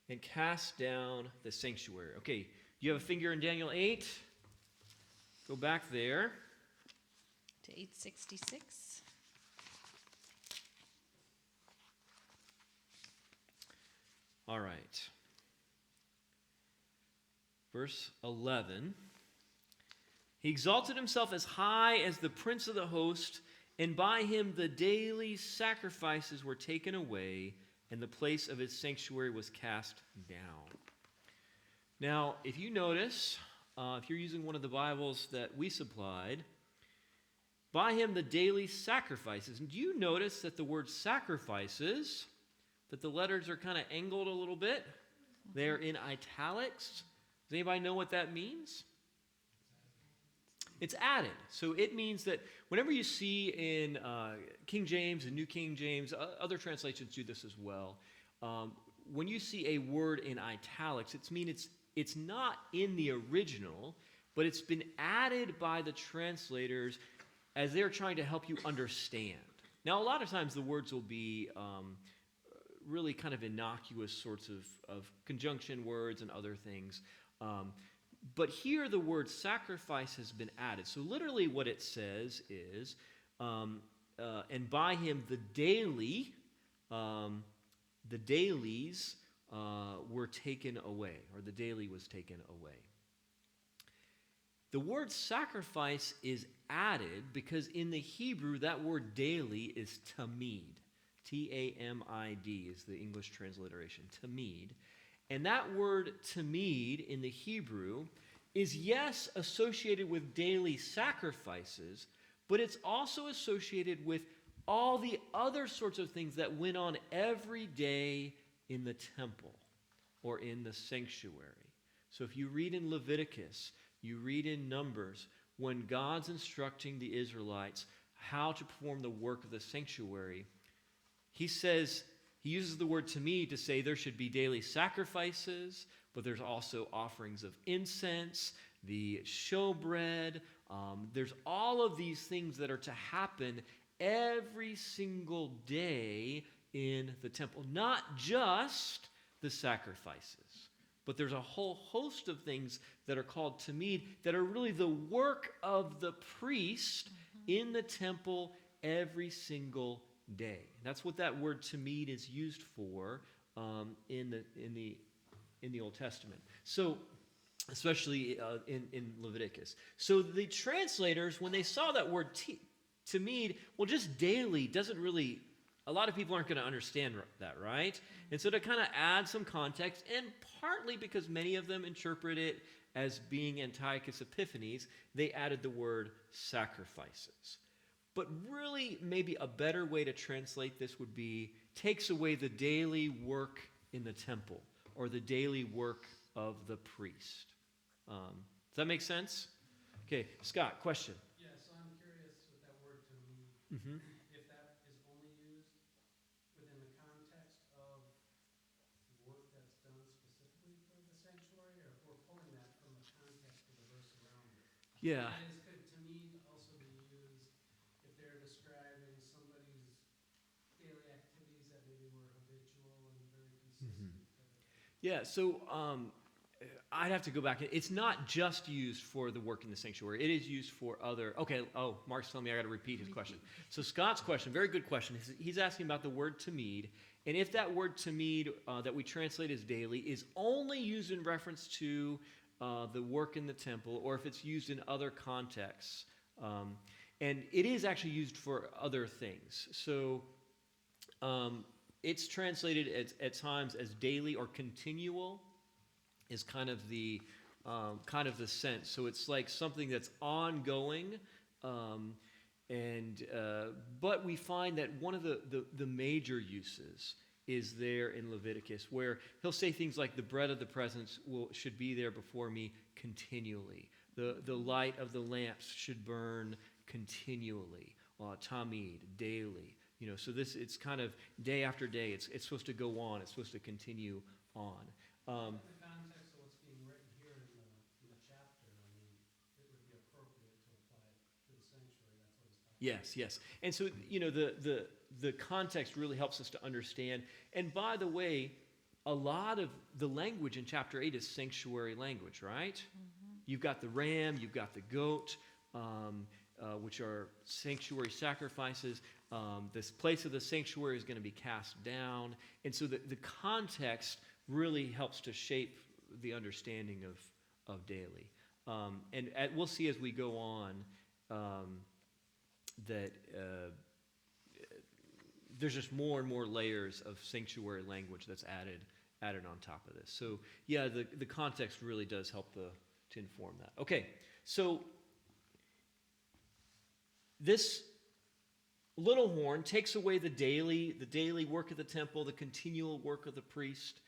and cast down the sanctuary. Okay. You have a finger in Daniel 8. Go back there. To 866. All right. Verse 11. He exalted himself as high as the prince of the host, and by him the daily sacrifices were taken away, and the place of his sanctuary was cast down. Now, if you notice, if you're using one of the Bibles that we supplied, by him the daily sacrifices. And do you notice that the word sacrifices, that the letters are kind of angled a little bit? They're in italics. Does anybody know what that means? It's added. So it means that whenever you see in King James and New King James, other translations do this as well. When you see a word in italics, it's not in the original, but it's been added by the translators as they're trying to help you understand. Now, a lot of times the words will be really kind of innocuous sorts of conjunction words and other things. But here the word sacrifice has been added. So literally what it says is, and by him the dailies were taken away, or the daily was taken away. The word sacrifice is added because in the Hebrew that word daily is tamid. T-A-M-I-D is the English transliteration, tamid. And that word tamid in the Hebrew is, yes, associated with daily sacrifices, but it's also associated with all the other sorts of things that went on every day in the temple or in the sanctuary. So if you read in Leviticus, you read in Numbers, when God's instructing the Israelites how to perform the work of the sanctuary, he says He uses the word tamid to say there should be daily sacrifices, but there's also offerings of incense, the showbread. There's all of these things that are to happen every single day in the temple. Not just the sacrifices, but there's a whole host of things that are called tamid that are really the work of the priest in the temple every single day. That's what that word tamid is used for in the Old Testament. So, especially in Leviticus. So the translators, when they saw that word tamid, well, just daily doesn't really. A lot of people aren't going to understand that, right? And so to kind of add some context, and partly because many of them interpret it as being Antiochus Epiphanes, they added the word sacrifices. But really, maybe a better way to translate this would be takes away the daily work in the temple or the daily work of the priest. Does that make sense? Okay, Scott, question. Yeah, so I'm curious with that word to me, Mm-hmm. if that is only used within the context of work that's done specifically for the sanctuary, or if we're pulling that from the context of the verse around it. Yeah. That is, could to me also be used if they're describing somebody's daily activities that maybe were habitual and very consistent. Type of thing. Yeah, so I'd have to go back. It's not just used for the work in the sanctuary. It is used for other. Okay, Mark's telling me I got to repeat his question. So Scott's question, very good question. He's asking about the word tamid, and if that word tamid that we translate as daily is only used in reference to the work in the temple, or if it's used in other contexts. And it is actually used for other things. So it's translated at times as daily or continual is kind of the sense. So it's like something that's ongoing. But we find that one of the major uses is there in Leviticus, where he'll say things like the bread of the presence should be there before me continually. The light of the lamps should burn continually. Tamid, daily. So it's kind of day after day. It's supposed to go on. It's supposed to continue on. In the context of what's being written here in the chapter, I mean, it would be appropriate to apply it to the sanctuary. That's what he's talking about. Yes. And so, the context really helps us to understand. And by the way, a lot of the language in chapter 8 is sanctuary language, right? Mm-hmm. You've got the ram, you've got the goat, which are sanctuary sacrifices. This place of the sanctuary is going to be cast down. And so the context really helps to shape the understanding of daily. And we'll see as we go on that there's just more and more layers of sanctuary language that's added on top of this. So yeah, the context really does help to inform that. Okay, so this little horn takes away the daily work of the temple, the continual work of the priest,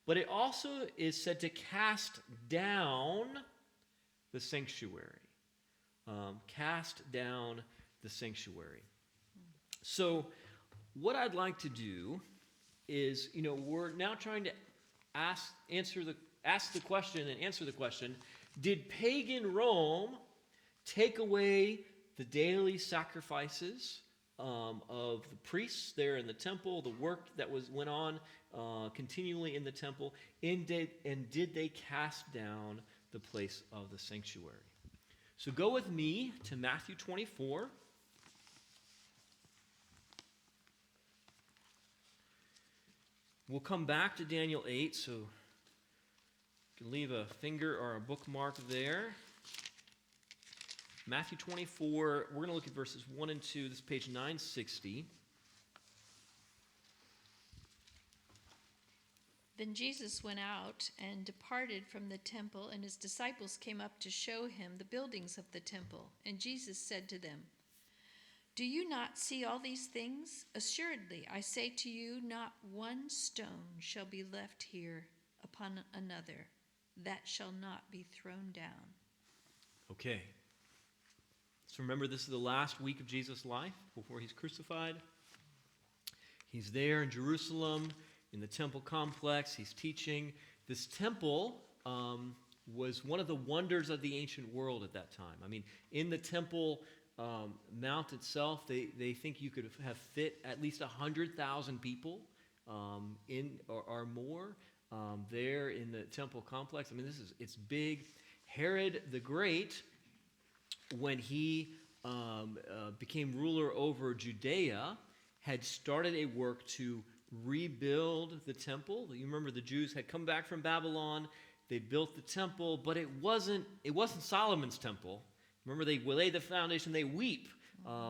but it also is said to cast down the sanctuary. Cast down the sanctuary. So what I'd like to do is, we're now trying to ask the question and answer the question, did pagan Rome take away the daily sacrifices of the priests there in the temple, the work that went on continually in the temple, and did they cast down the place of the sanctuary? So go with me to Matthew 24. We'll come back to Daniel 8, so you can leave a finger or a bookmark there. Matthew 24, we're going to look at verses 1 and 2. This is page 960. Then Jesus went out and departed from the temple, and his disciples came up to show him the buildings of the temple. And Jesus said to them, "Do you not see all these things? Assuredly, I say to you, not one stone shall be left here upon another that shall not be thrown down." Okay. So remember, this is the last week of Jesus' life before he's crucified. He's there in Jerusalem, in the temple complex. He's teaching. This temple was one of the wonders of the ancient world at that time. I mean, in the temple mount itself, they think you could have fit at least 100,000 people in or more there in the temple complex. I mean, it's big. Herod the Great, when he became ruler over Judea, had started a work to rebuild the temple. You remember the Jews had come back from Babylon. They built the temple, but it wasn't Solomon's temple. Remember, they laid the foundation. They weep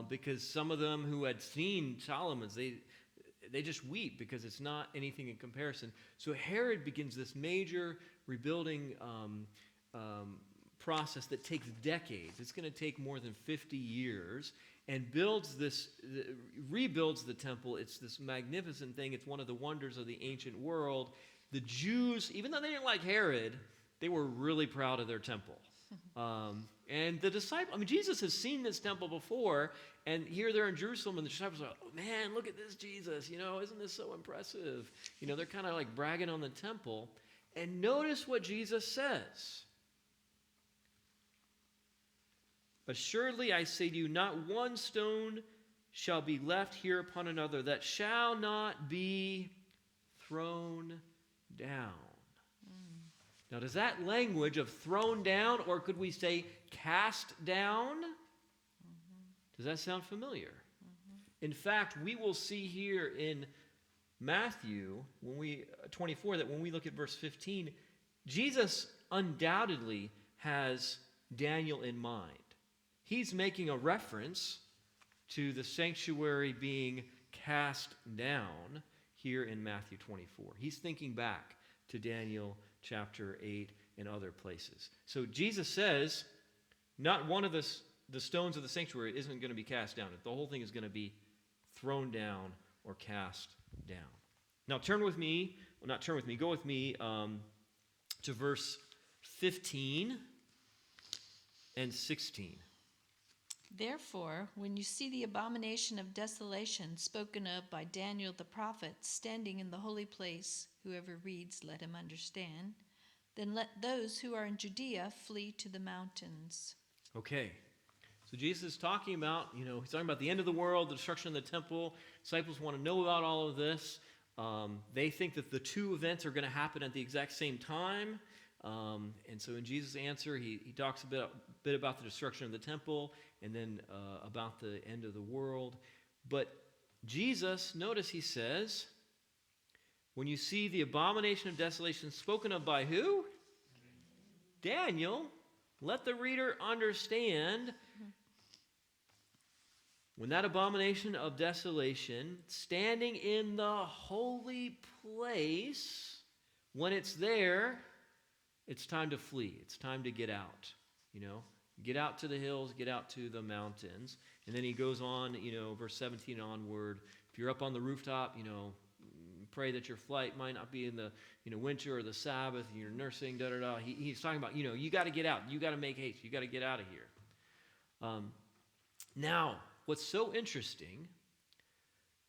because some of them who had seen Solomon's, they just weep because it's not anything in comparison. So Herod begins this major rebuilding process that takes decades. It's going to take more than 50 years, and rebuilds the temple. It's this magnificent thing. It's one of the wonders of the ancient world. The Jews, even though they didn't like Herod, they were really proud of their temple. And the disciples, I mean, Jesus has seen this temple before, and here they're in Jerusalem, and the disciples are like, oh man, look at this Jesus, isn't this so impressive? They're kind of like bragging on the temple. And notice what Jesus says. Assuredly, I say to you, not one stone shall be left here upon another that shall not be thrown down. Now, does that language of thrown down, or could we say cast down? Does that sound familiar? In fact, we will see here in Matthew 24 that when we look at verse 15, Jesus undoubtedly has Daniel in mind. He's making a reference to the sanctuary being cast down here in Matthew 24. He's thinking back to Daniel chapter 8 and other places. So Jesus says, not one of the stones of the sanctuary isn't going to be cast down. The whole thing is going to be thrown down or cast down. Now go with me to verse 15 and 16. Therefore, when you see the abomination of desolation spoken of by Daniel the prophet standing in the holy place, whoever reads, let him understand, then let those who are in Judea flee to the mountains. Okay, so Jesus is talking about, he's talking about the end of the world, the destruction of the temple. Disciples want to know about all of this. They think that the two events are going to happen at the exact same time. And so in Jesus' answer, he talks a bit about the destruction of the temple and then about the end of the world. But Jesus, notice he says, when you see the abomination of desolation spoken of by who? Daniel. Let the reader understand. When that abomination of desolation, standing in the holy place, when it's there, it's time to flee. It's time to get out, Get out to the hills, get out to the mountains. And then he goes on, verse 17 onward. If you're up on the rooftop, pray that your flight might not be in the winter or the Sabbath, and you're nursing, da-da-da. He's talking about, you got to get out. You got to make haste. You got to get out of here. Now, what's so interesting,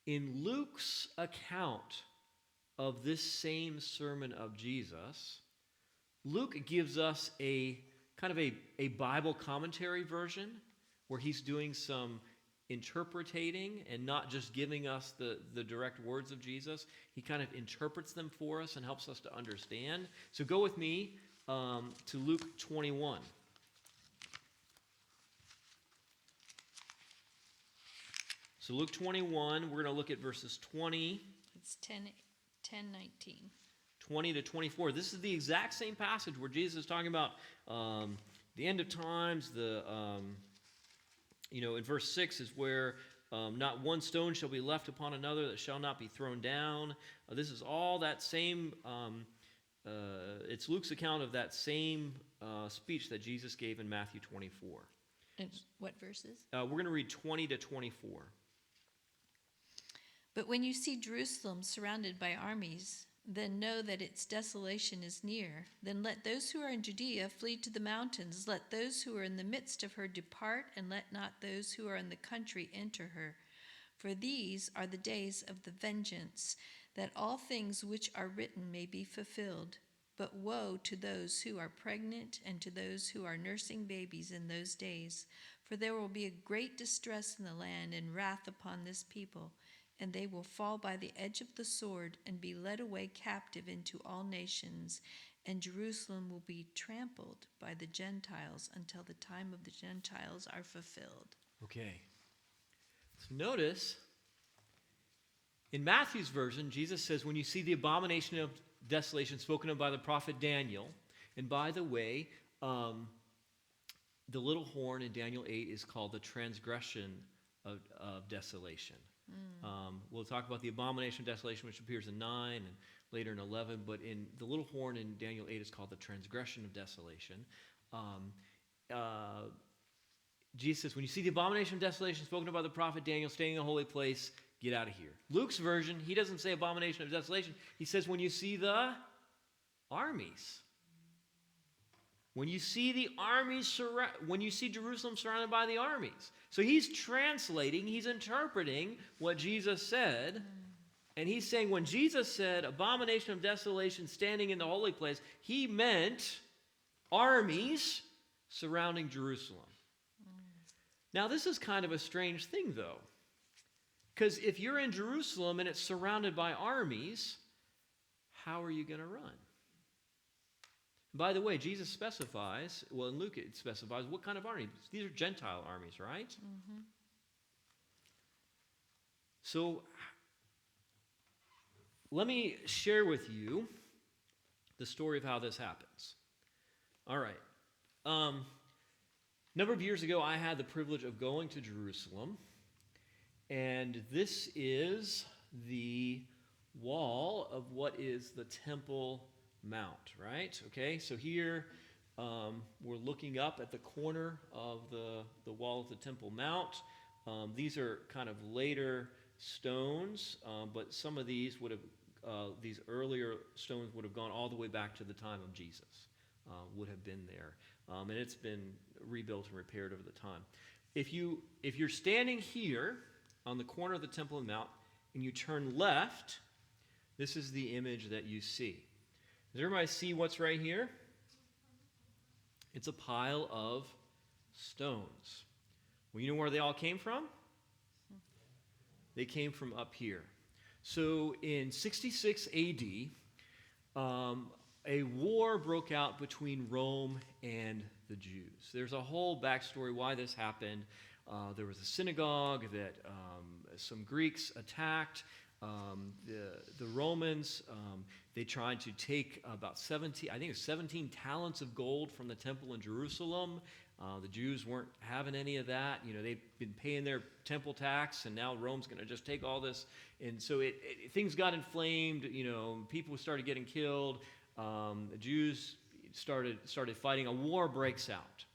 in Luke's account of this same sermon of Jesus, Luke gives us a kind of a Bible commentary version where he's doing some interpreting and not just giving us the direct words of Jesus. He kind of interprets them for us and helps us to understand. So go with me to Luke 21. So Luke 21, we're going to look at verses 20. It's 10:19. 20 to 24. This is the exact same passage where Jesus is talking about the end of times. In verse 6 is where not one stone shall be left upon another that shall not be thrown down. This is all that same, it's Luke's account of that same speech that Jesus gave in Matthew 24. And what verses? We're going to read 20 to 24. But when you see Jerusalem surrounded by armies, then know that its desolation is near. Then let those who are in Judea flee to the mountains. Let those who are in the midst of her depart, and let not those who are in the country enter her. For these are the days of the vengeance, that all things which are written may be fulfilled. But woe to those who are pregnant and to those who are nursing babies in those days, for there will be a great distress in the land and wrath upon this people, and they will fall by the edge of the sword and be led away captive into all nations, and Jerusalem will be trampled by the Gentiles until the time of the Gentiles are fulfilled. Okay. So notice, in Matthew's version, Jesus says, when you see the abomination of desolation spoken of by the prophet Daniel, and by the way, the little horn in Daniel 8 is called the transgression of desolation. We'll talk about the abomination of desolation, which appears in 9 and later in 11, but in the little horn in Daniel 8 is called the transgression of desolation. Jesus says, when you see the abomination of desolation spoken of by the prophet Daniel standing in the holy place, get out of here. Luke's version, he doesn't say abomination of desolation. He says, when you see the armies. When you see the armies, when you see Jerusalem surrounded by the armies. So he's translating, he's interpreting what Jesus said. And he's saying when Jesus said abomination of desolation standing in the holy place, he meant armies surrounding Jerusalem. Now, this is kind of a strange thing, though. Because if you're in Jerusalem and it's surrounded by armies, how are you going to run? By the way, Jesus specifies, well, in Luke it specifies what kind of armies. These are Gentile armies, right? Mm-hmm. So, let me share with you the story of how this happens. All right. A number of years ago, I had the privilege of going to Jerusalem, and this is the wall of what is the Temple Mount, right? Okay, so here we're looking up at the corner of the wall of the Temple Mount. These are kind of later stones, but some of these these earlier stones would have gone all the way back to the time of Jesus, would have been there. And it's been rebuilt and repaired over the time. If you're standing here on the corner of the Temple Mount and you turn left, this is the image that you see. Does everybody see what's right here? It's a pile of stones. Well, you know where they all came from? They came from up here. So in 66 AD, a war broke out between Rome and the Jews. There's a whole backstory why this happened. There was a synagogue that some Greeks attacked. The Romans, they tried to take about 17 talents of gold from the temple in Jerusalem. The Jews weren't having any of that. You know, they'd been paying their temple tax, and now Rome's going to just take all this. And so things got inflamed. You know, people started getting killed. The Jews started fighting. A war breaks out.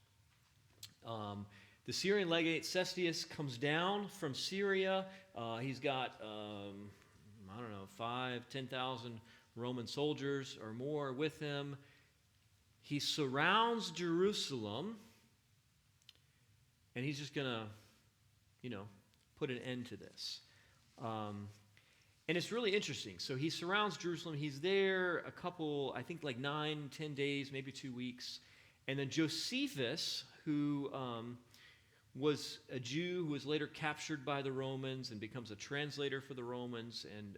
The Syrian legate Cestius comes down from Syria. He's got 10,000 Roman soldiers or more with him. He surrounds Jerusalem, and he's just going to, put an end to this. And it's really interesting. So he surrounds Jerusalem. He's there a couple, 9, 10 days, maybe 2 weeks. And then Josephus, who was a Jew who was later captured by the Romans and becomes a translator for the Romans and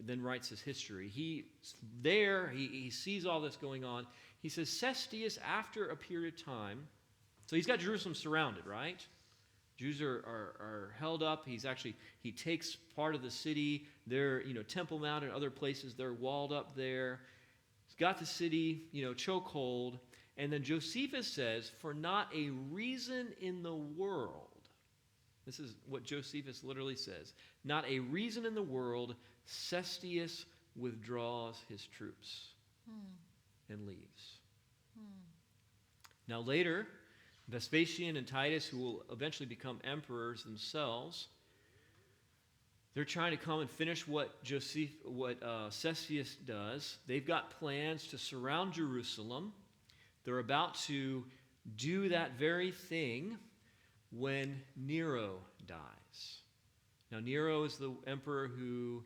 then writes his history. He sees all this going on. He says, Cestius, after a period of time, so he's got Jerusalem surrounded, right? Jews are held up. He takes part of the city. They're, Temple Mount and other places, they're walled up there. He's got the city, chokehold. And then Josephus says, for not a reason in the world, this is what Josephus literally says, not a reason in the world, Cestius withdraws his troops and leaves. Now later, Vespasian and Titus, who will eventually become emperors themselves, they're trying to come and finish what Cestius does. They've got plans to surround Jerusalem. They're about to do that very thing when Nero dies. Now, Nero is the emperor who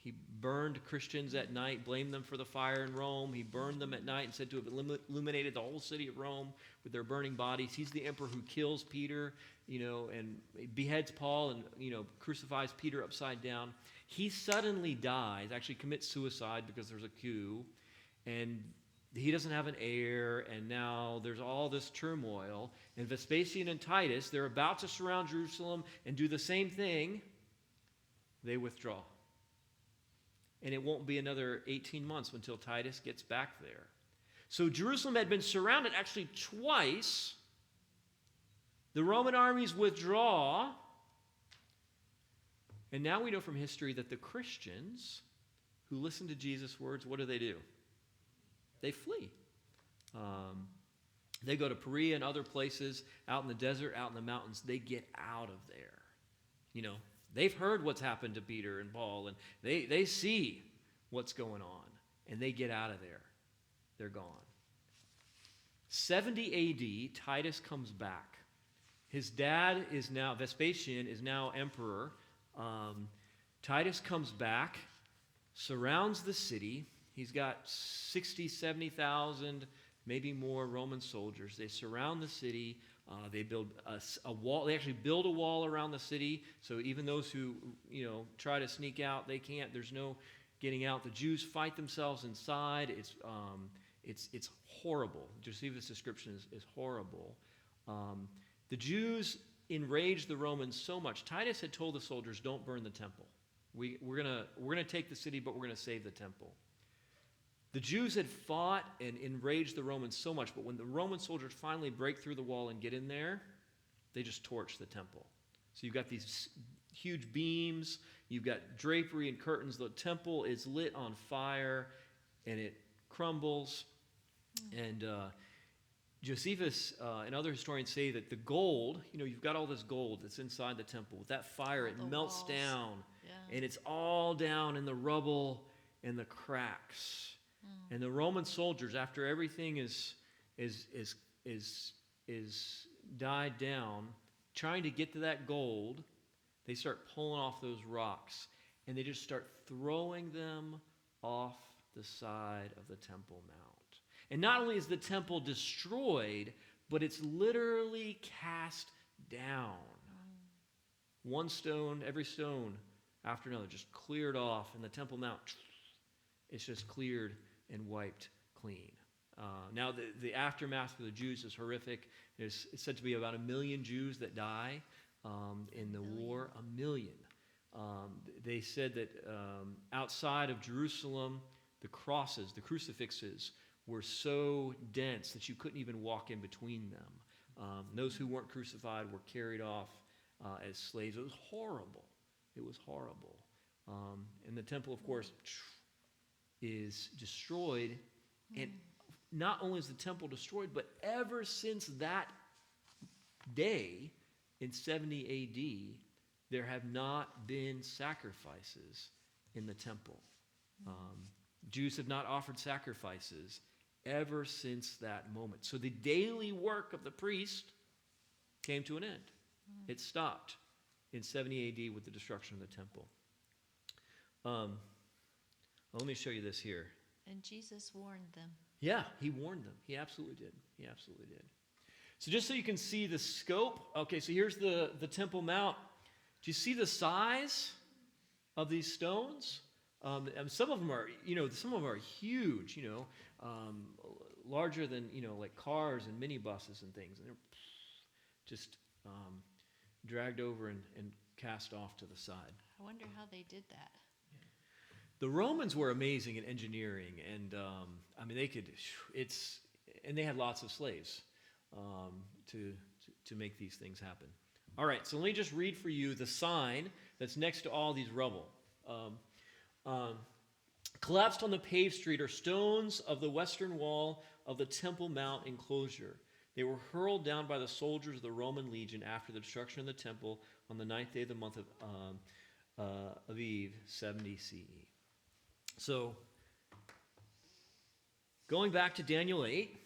he burned Christians at night, blamed them for the fire in Rome. He burned them at night and said to have illuminated the whole city of Rome with their burning bodies. He's the emperor who kills Peter, and beheads Paul and, crucifies Peter upside down. He suddenly dies, actually commits suicide because there's a coup, and he doesn't have an heir, and now there's all this turmoil. And Vespasian and Titus, they're about to surround Jerusalem and do the same thing. They withdraw. And it won't be another 18 months until Titus gets back there. So Jerusalem had been surrounded actually twice. The Roman armies withdraw. And now we know from history that the Christians who listen to Jesus' words, what do? They flee. They go to Perea and other places, out in the desert, out in the mountains. They get out of there. They've heard what's happened to Peter and Paul, and they see what's going on, and they get out of there. They're gone. 70 A.D., Titus comes back. His dad is now, Vespasian is now emperor. Titus comes back, surrounds the city. He's got 60, 70,000, maybe more Roman soldiers. They surround the city. They build a wall. They actually build a wall around the city. So even those who, try to sneak out, they can't. There's no getting out. The Jews fight themselves inside. It's horrible. Josephus' description is horrible. The Jews enraged the Romans so much. Titus had told the soldiers, "Don't burn the temple. We're gonna take the city, but we're gonna save the temple." The Jews had fought and enraged the Romans so much, but when the Roman soldiers finally break through the wall and get in there, they just torch the temple. So you've got these huge beams, you've got drapery and curtains. The temple is lit on fire, and it crumbles. And Josephus and other historians say that the gold, you've got all this gold that's inside the temple. With that fire, it melts walls. down, Yeah. and it's all down in the rubble and the cracks. And the Roman soldiers, after everything is died down, trying to get to that gold, they start pulling off those rocks, and they just start throwing them off the side of the Temple Mount. And not only is the temple destroyed, but it's literally cast down. One stone, every stone after another, just cleared off, and the Temple Mount, it's just cleared and wiped clean. Now, the aftermath for the Jews is horrific. It's said to be about 1 million Jews that die in the war. 1 million. They said that outside of Jerusalem, the crosses, the crucifixes, were so dense that you couldn't even walk in between them. Those who weren't crucified were carried off as slaves. It was horrible. It was horrible. And the temple, of course, is destroyed. And not only is the temple destroyed, but ever since that day in 70 A.D., there have not been sacrifices in the temple. Jews have not offered sacrifices ever since that moment. So the daily work of the priest came to an end. It stopped in 70 A.D. with the destruction of the temple. Let me show you this here. And Jesus warned them. Yeah, he warned them. He absolutely did. He absolutely did. So just so you can see the scope, okay, so here's the Temple Mount. Do you see the size of these stones? And some of them are, huge, larger than, like cars and minibuses and things. And they're just dragged over and cast off to the side. I wonder how they did that. The Romans were amazing at engineering, and they had lots of slaves to make these things happen. All right, so let me just read for you the sign that's next to all these rubble. Collapsed on the paved street are stones of the western wall of the Temple Mount enclosure. They were hurled down by the soldiers of the Roman legion after the destruction of the temple on the 9th day of the month of Aviv, 70 CE. So, going back to Daniel 8,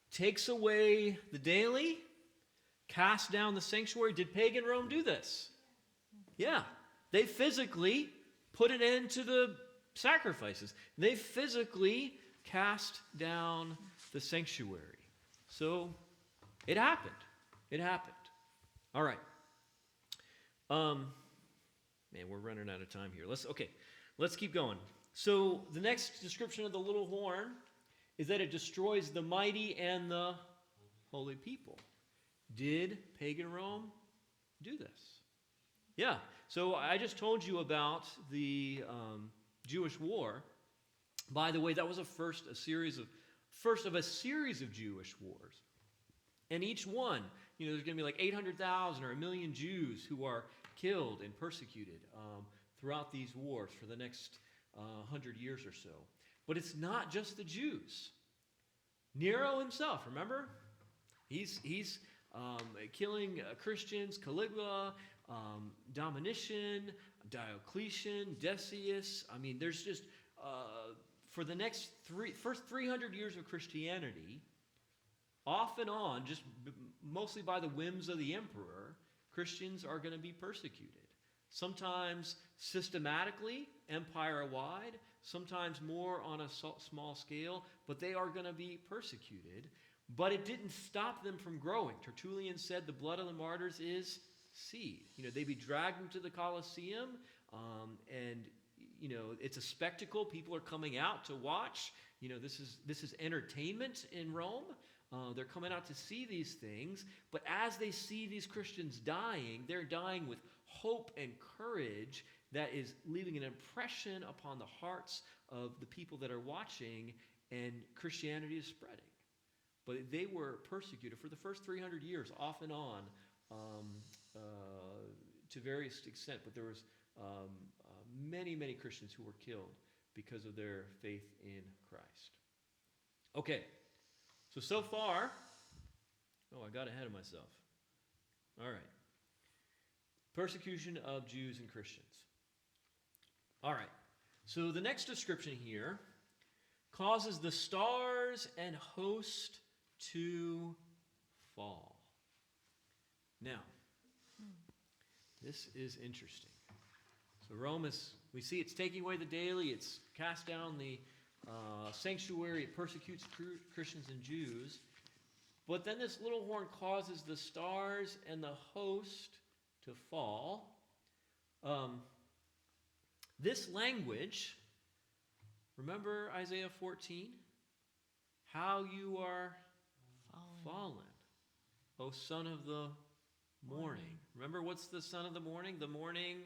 takes away the daily, cast down the sanctuary. Did pagan Rome do this? Yeah, they physically put an end to the sacrifices. They physically cast down the sanctuary. So it happened. It happened. All right. Man, we're running out of time here. Let's keep going. So the next description of the little horn is that it destroys the mighty and the holy people. Did pagan Rome do this? Yeah. So I just told you about the Jewish war. By the way, that was first of a series of Jewish wars. And each one, there's going to be like 800,000 or 1 million Jews who are killed and persecuted throughout these wars for the next 100 years or so. But it's not just the Jews. Nero himself, remember? He's killing Christians, Caligula, Domitian, Diocletian, Decius. I mean, there's just, for the first 300 years of Christianity, off and on, just mostly by the whims of the emperor, Christians are going to be persecuted. Sometimes systematically, empire-wide, sometimes more on a small scale, but they are going to be persecuted. But it didn't stop them from growing. Tertullian said the blood of the martyrs is seed. They'd be dragged into the Colosseum, and it's a spectacle. People are coming out to watch. This is entertainment in Rome. They're coming out to see these things, but as they see these Christians dying, they're dying with hope and courage that is leaving an impression upon the hearts of the people that are watching, and Christianity is spreading. But they were persecuted for the first 300 years, off and on, to various extent. But there was many, many Christians who were killed because of their faith in Christ. Okay. So far, I got ahead of myself. All right. Persecution of Jews and Christians. All right. So the next description here causes the stars and host to fall. Now, this is interesting. So Rome we see it's taking away the daily, it's cast down the sanctuary, it persecutes Christians and Jews. But then this little horn causes the stars and the host to fall. This language, remember Isaiah 14? How you are fallen, O son of the morning. Remember, what's the son of the morning? The morning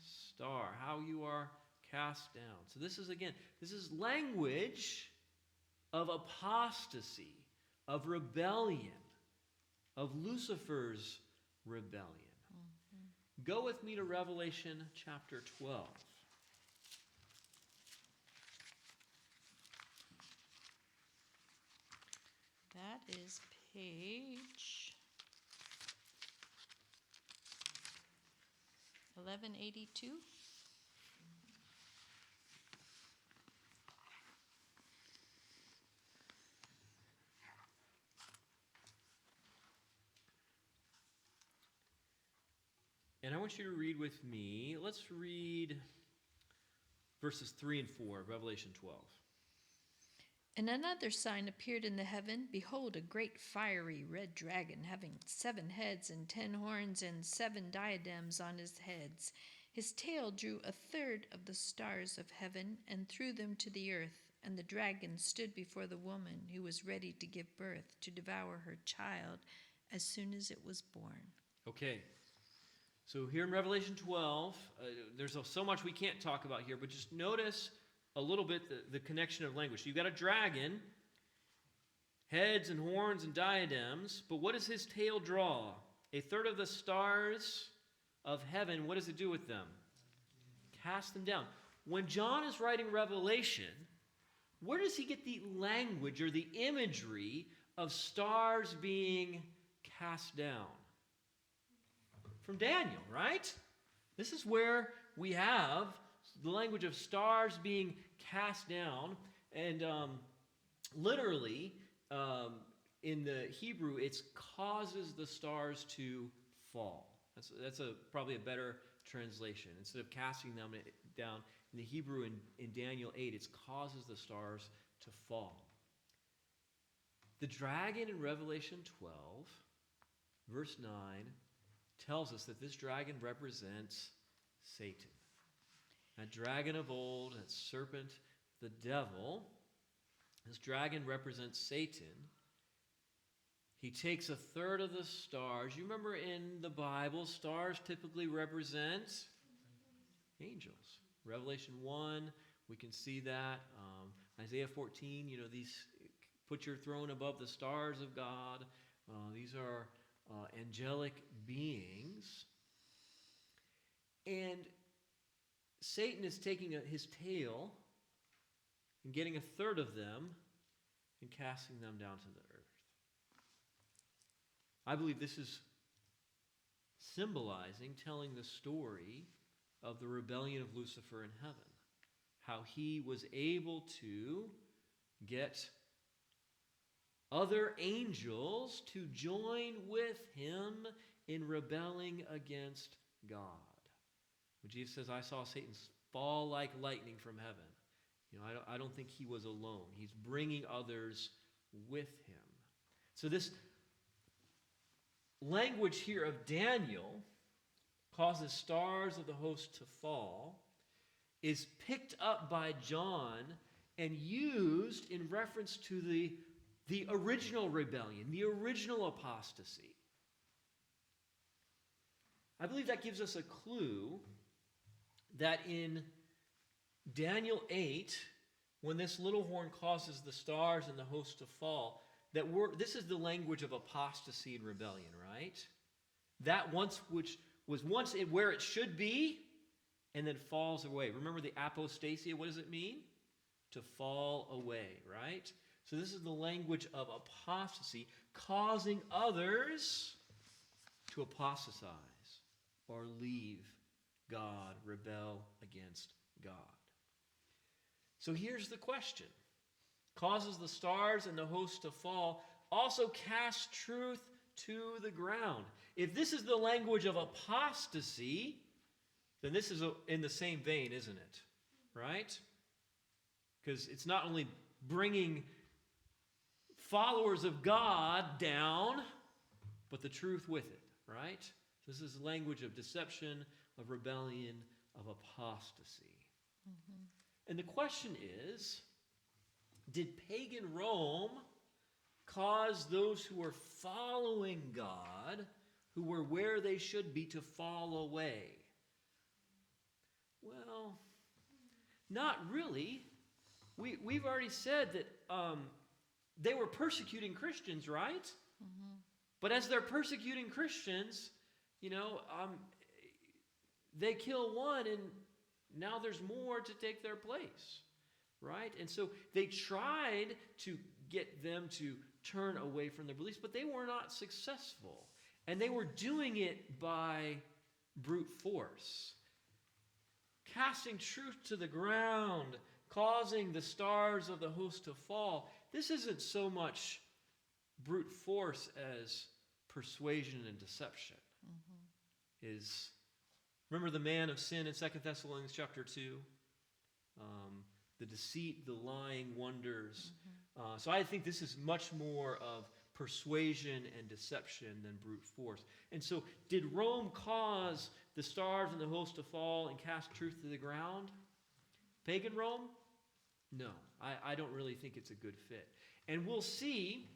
star. How you are cast down. So this is language of apostasy, of rebellion, of Lucifer's rebellion. Mm-hmm. Go with me to Revelation chapter 12. That is page 1182. And I want you to read with me. Let's read verses 3 and 4 of Revelation 12. And another sign appeared in the heaven. Behold, a great fiery red dragon, having 7 heads and 10 horns and 7 diadems on his heads. His tail drew 1/3 of the stars of heaven and threw them to the earth. And the dragon stood before the woman who was ready to give birth, to devour her child as soon as it was born. Okay. So here in Revelation 12, there's so much we can't talk about here, but just notice a little bit the connection of language. So you've got a dragon, heads and horns and diadems, but what does his tail draw? 1/3 of the stars of heaven, what does it do with them? Cast them down. When John is writing Revelation, where does he get the language or the imagery of stars being cast down? From Daniel, right? This is where we have the language of stars being cast down. And literally, in the Hebrew, it causes the stars to fall. That's probably a better translation. Instead of casting them down, in the Hebrew in Daniel 8, it causes the stars to fall. The dragon in Revelation 12, verse 9, tells us that this dragon represents Satan. That dragon of old, that serpent, the devil, this dragon represents Satan. He takes a third of the stars. You remember in the Bible, stars typically represent angels. Revelation 1, we can see that. Isaiah 14, these put your throne above the stars of God. These are angelic beings. And Satan is taking his tail and getting a third of them and casting them down to the earth. I believe this is symbolizing, telling the story of the rebellion of Lucifer in heaven. How he was able to get other angels to join with him in rebelling against God. When Jesus says, I saw Satan fall like lightning from heaven. I don't think he was alone. He's bringing others with him. So this language here of Daniel causes stars of the host to fall is picked up by John and used in reference to the original rebellion, the original apostasy. I believe that gives us a clue that in Daniel 8, when this little horn causes the stars and the host to fall, this is the language of apostasy and rebellion, right? That which was once where it should be and then falls away. Remember the apostasia, what does it mean? To fall away, right? So this is the language of apostasy, causing others to apostatize or leave God, rebel against God. So here's the question. Causes the stars and the host to fall, also casts truth to the ground. If this is the language of apostasy, then this is in the same vein, isn't it? Right? Because it's not only bringing followers of God down, but the truth with it, right? This is language of deception, of rebellion, of apostasy. Mm-hmm. And the question is, did pagan Rome cause those who were following God, who were where they should be, to fall away? Well, not really. We've already said that they were persecuting Christians, right? Mm-hmm. But as they're persecuting Christians, they kill one and now there's more to take their place, right? And so they tried to get them to turn away from their beliefs, but they were not successful. And they were doing it by brute force. Casting truth to the ground, causing the stars of the host to fall. This isn't so much brute force as persuasion and deception. Mm-hmm. Remember the man of sin in 2 Thessalonians chapter 2? The deceit, the lying wonders. Mm-hmm. So I think this is much more of persuasion and deception than brute force. And so did Rome cause the stars and the host to fall and cast truth to the ground? Pagan Rome? No, I don't really think it's a good fit. And we'll see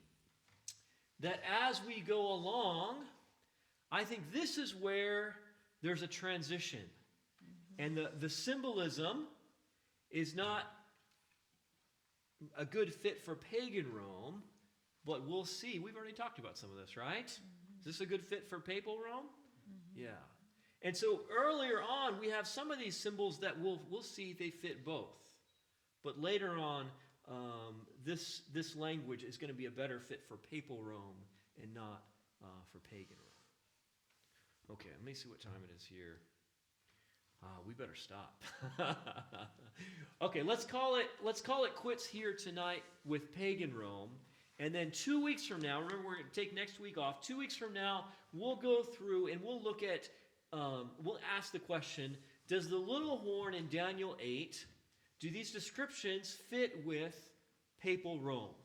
that as we go along, I think this is where there's a transition. Mm-hmm. And the symbolism is not a good fit for pagan Rome, but we'll see. We've already talked about some of this, right? Mm-hmm. Is this a good fit for papal Rome? Mm-hmm. Yeah. And so earlier on, we have some of these symbols that we'll see they fit both. But later on, this language is going to be a better fit for papal Rome and not for pagan Rome. Okay, let me see what time it is here. We better stop. Okay, let's call it quits here tonight with pagan Rome, And then 2 weeks from now, remember we're going to take next week off. 2 weeks from now, we'll go through and we'll look at, we'll ask the question, does the little horn in Daniel 8, do these descriptions fit with papal Rome?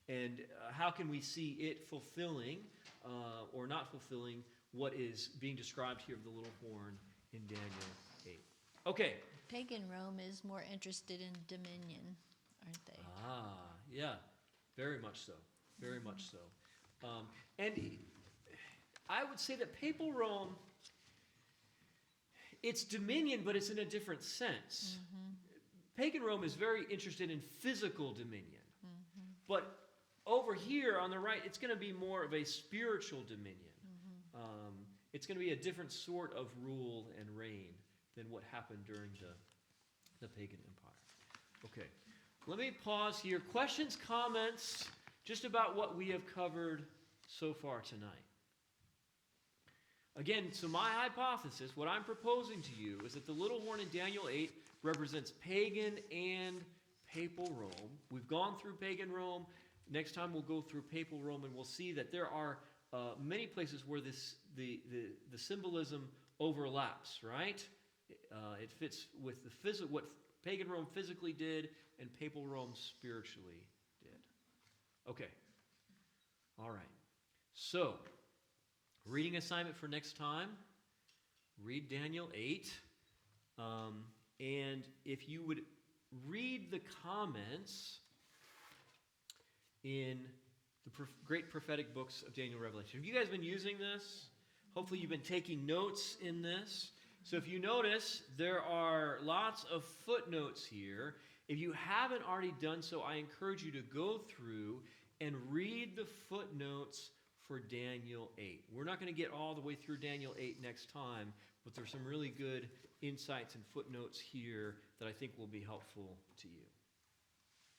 And how can we see it fulfilling or not fulfilling what is being described here of the little horn in Daniel 8? Okay. Pagan Rome is more interested in dominion, aren't they? Yeah, very much so. Very much so. And I would say that papal Rome, it's dominion, but it's in a different sense. Pagan Rome is very interested in physical dominion. But over here on the right, it's going to be more of a spiritual dominion. It's going to be a different sort of rule and reign than what happened during the pagan empire. Okay, let me pause here. Questions, comments, just about what we have covered so far tonight. Again, so my hypothesis, what I'm proposing to you, is that the little horn in Daniel 8 represents pagan and papal Rome. We've gone through pagan Rome. Next time we'll go through papal Rome, and we'll see that there are many places where the symbolism overlaps, right? It fits with what pagan Rome physically did and papal Rome spiritually did. Okay. All right. So, reading assignment for next time, read Daniel 8. And if you would read the comments in the great prophetic books of Daniel, Revelation. Have you guys been using this? Hopefully you've been taking notes in this. So if you notice, there are lots of footnotes here. If you haven't already done so, I encourage you to go through and read the footnotes for Daniel 8. We're not going to get all the way through Daniel 8 next time, but there's some really good insights and footnotes here that I think will be helpful to you.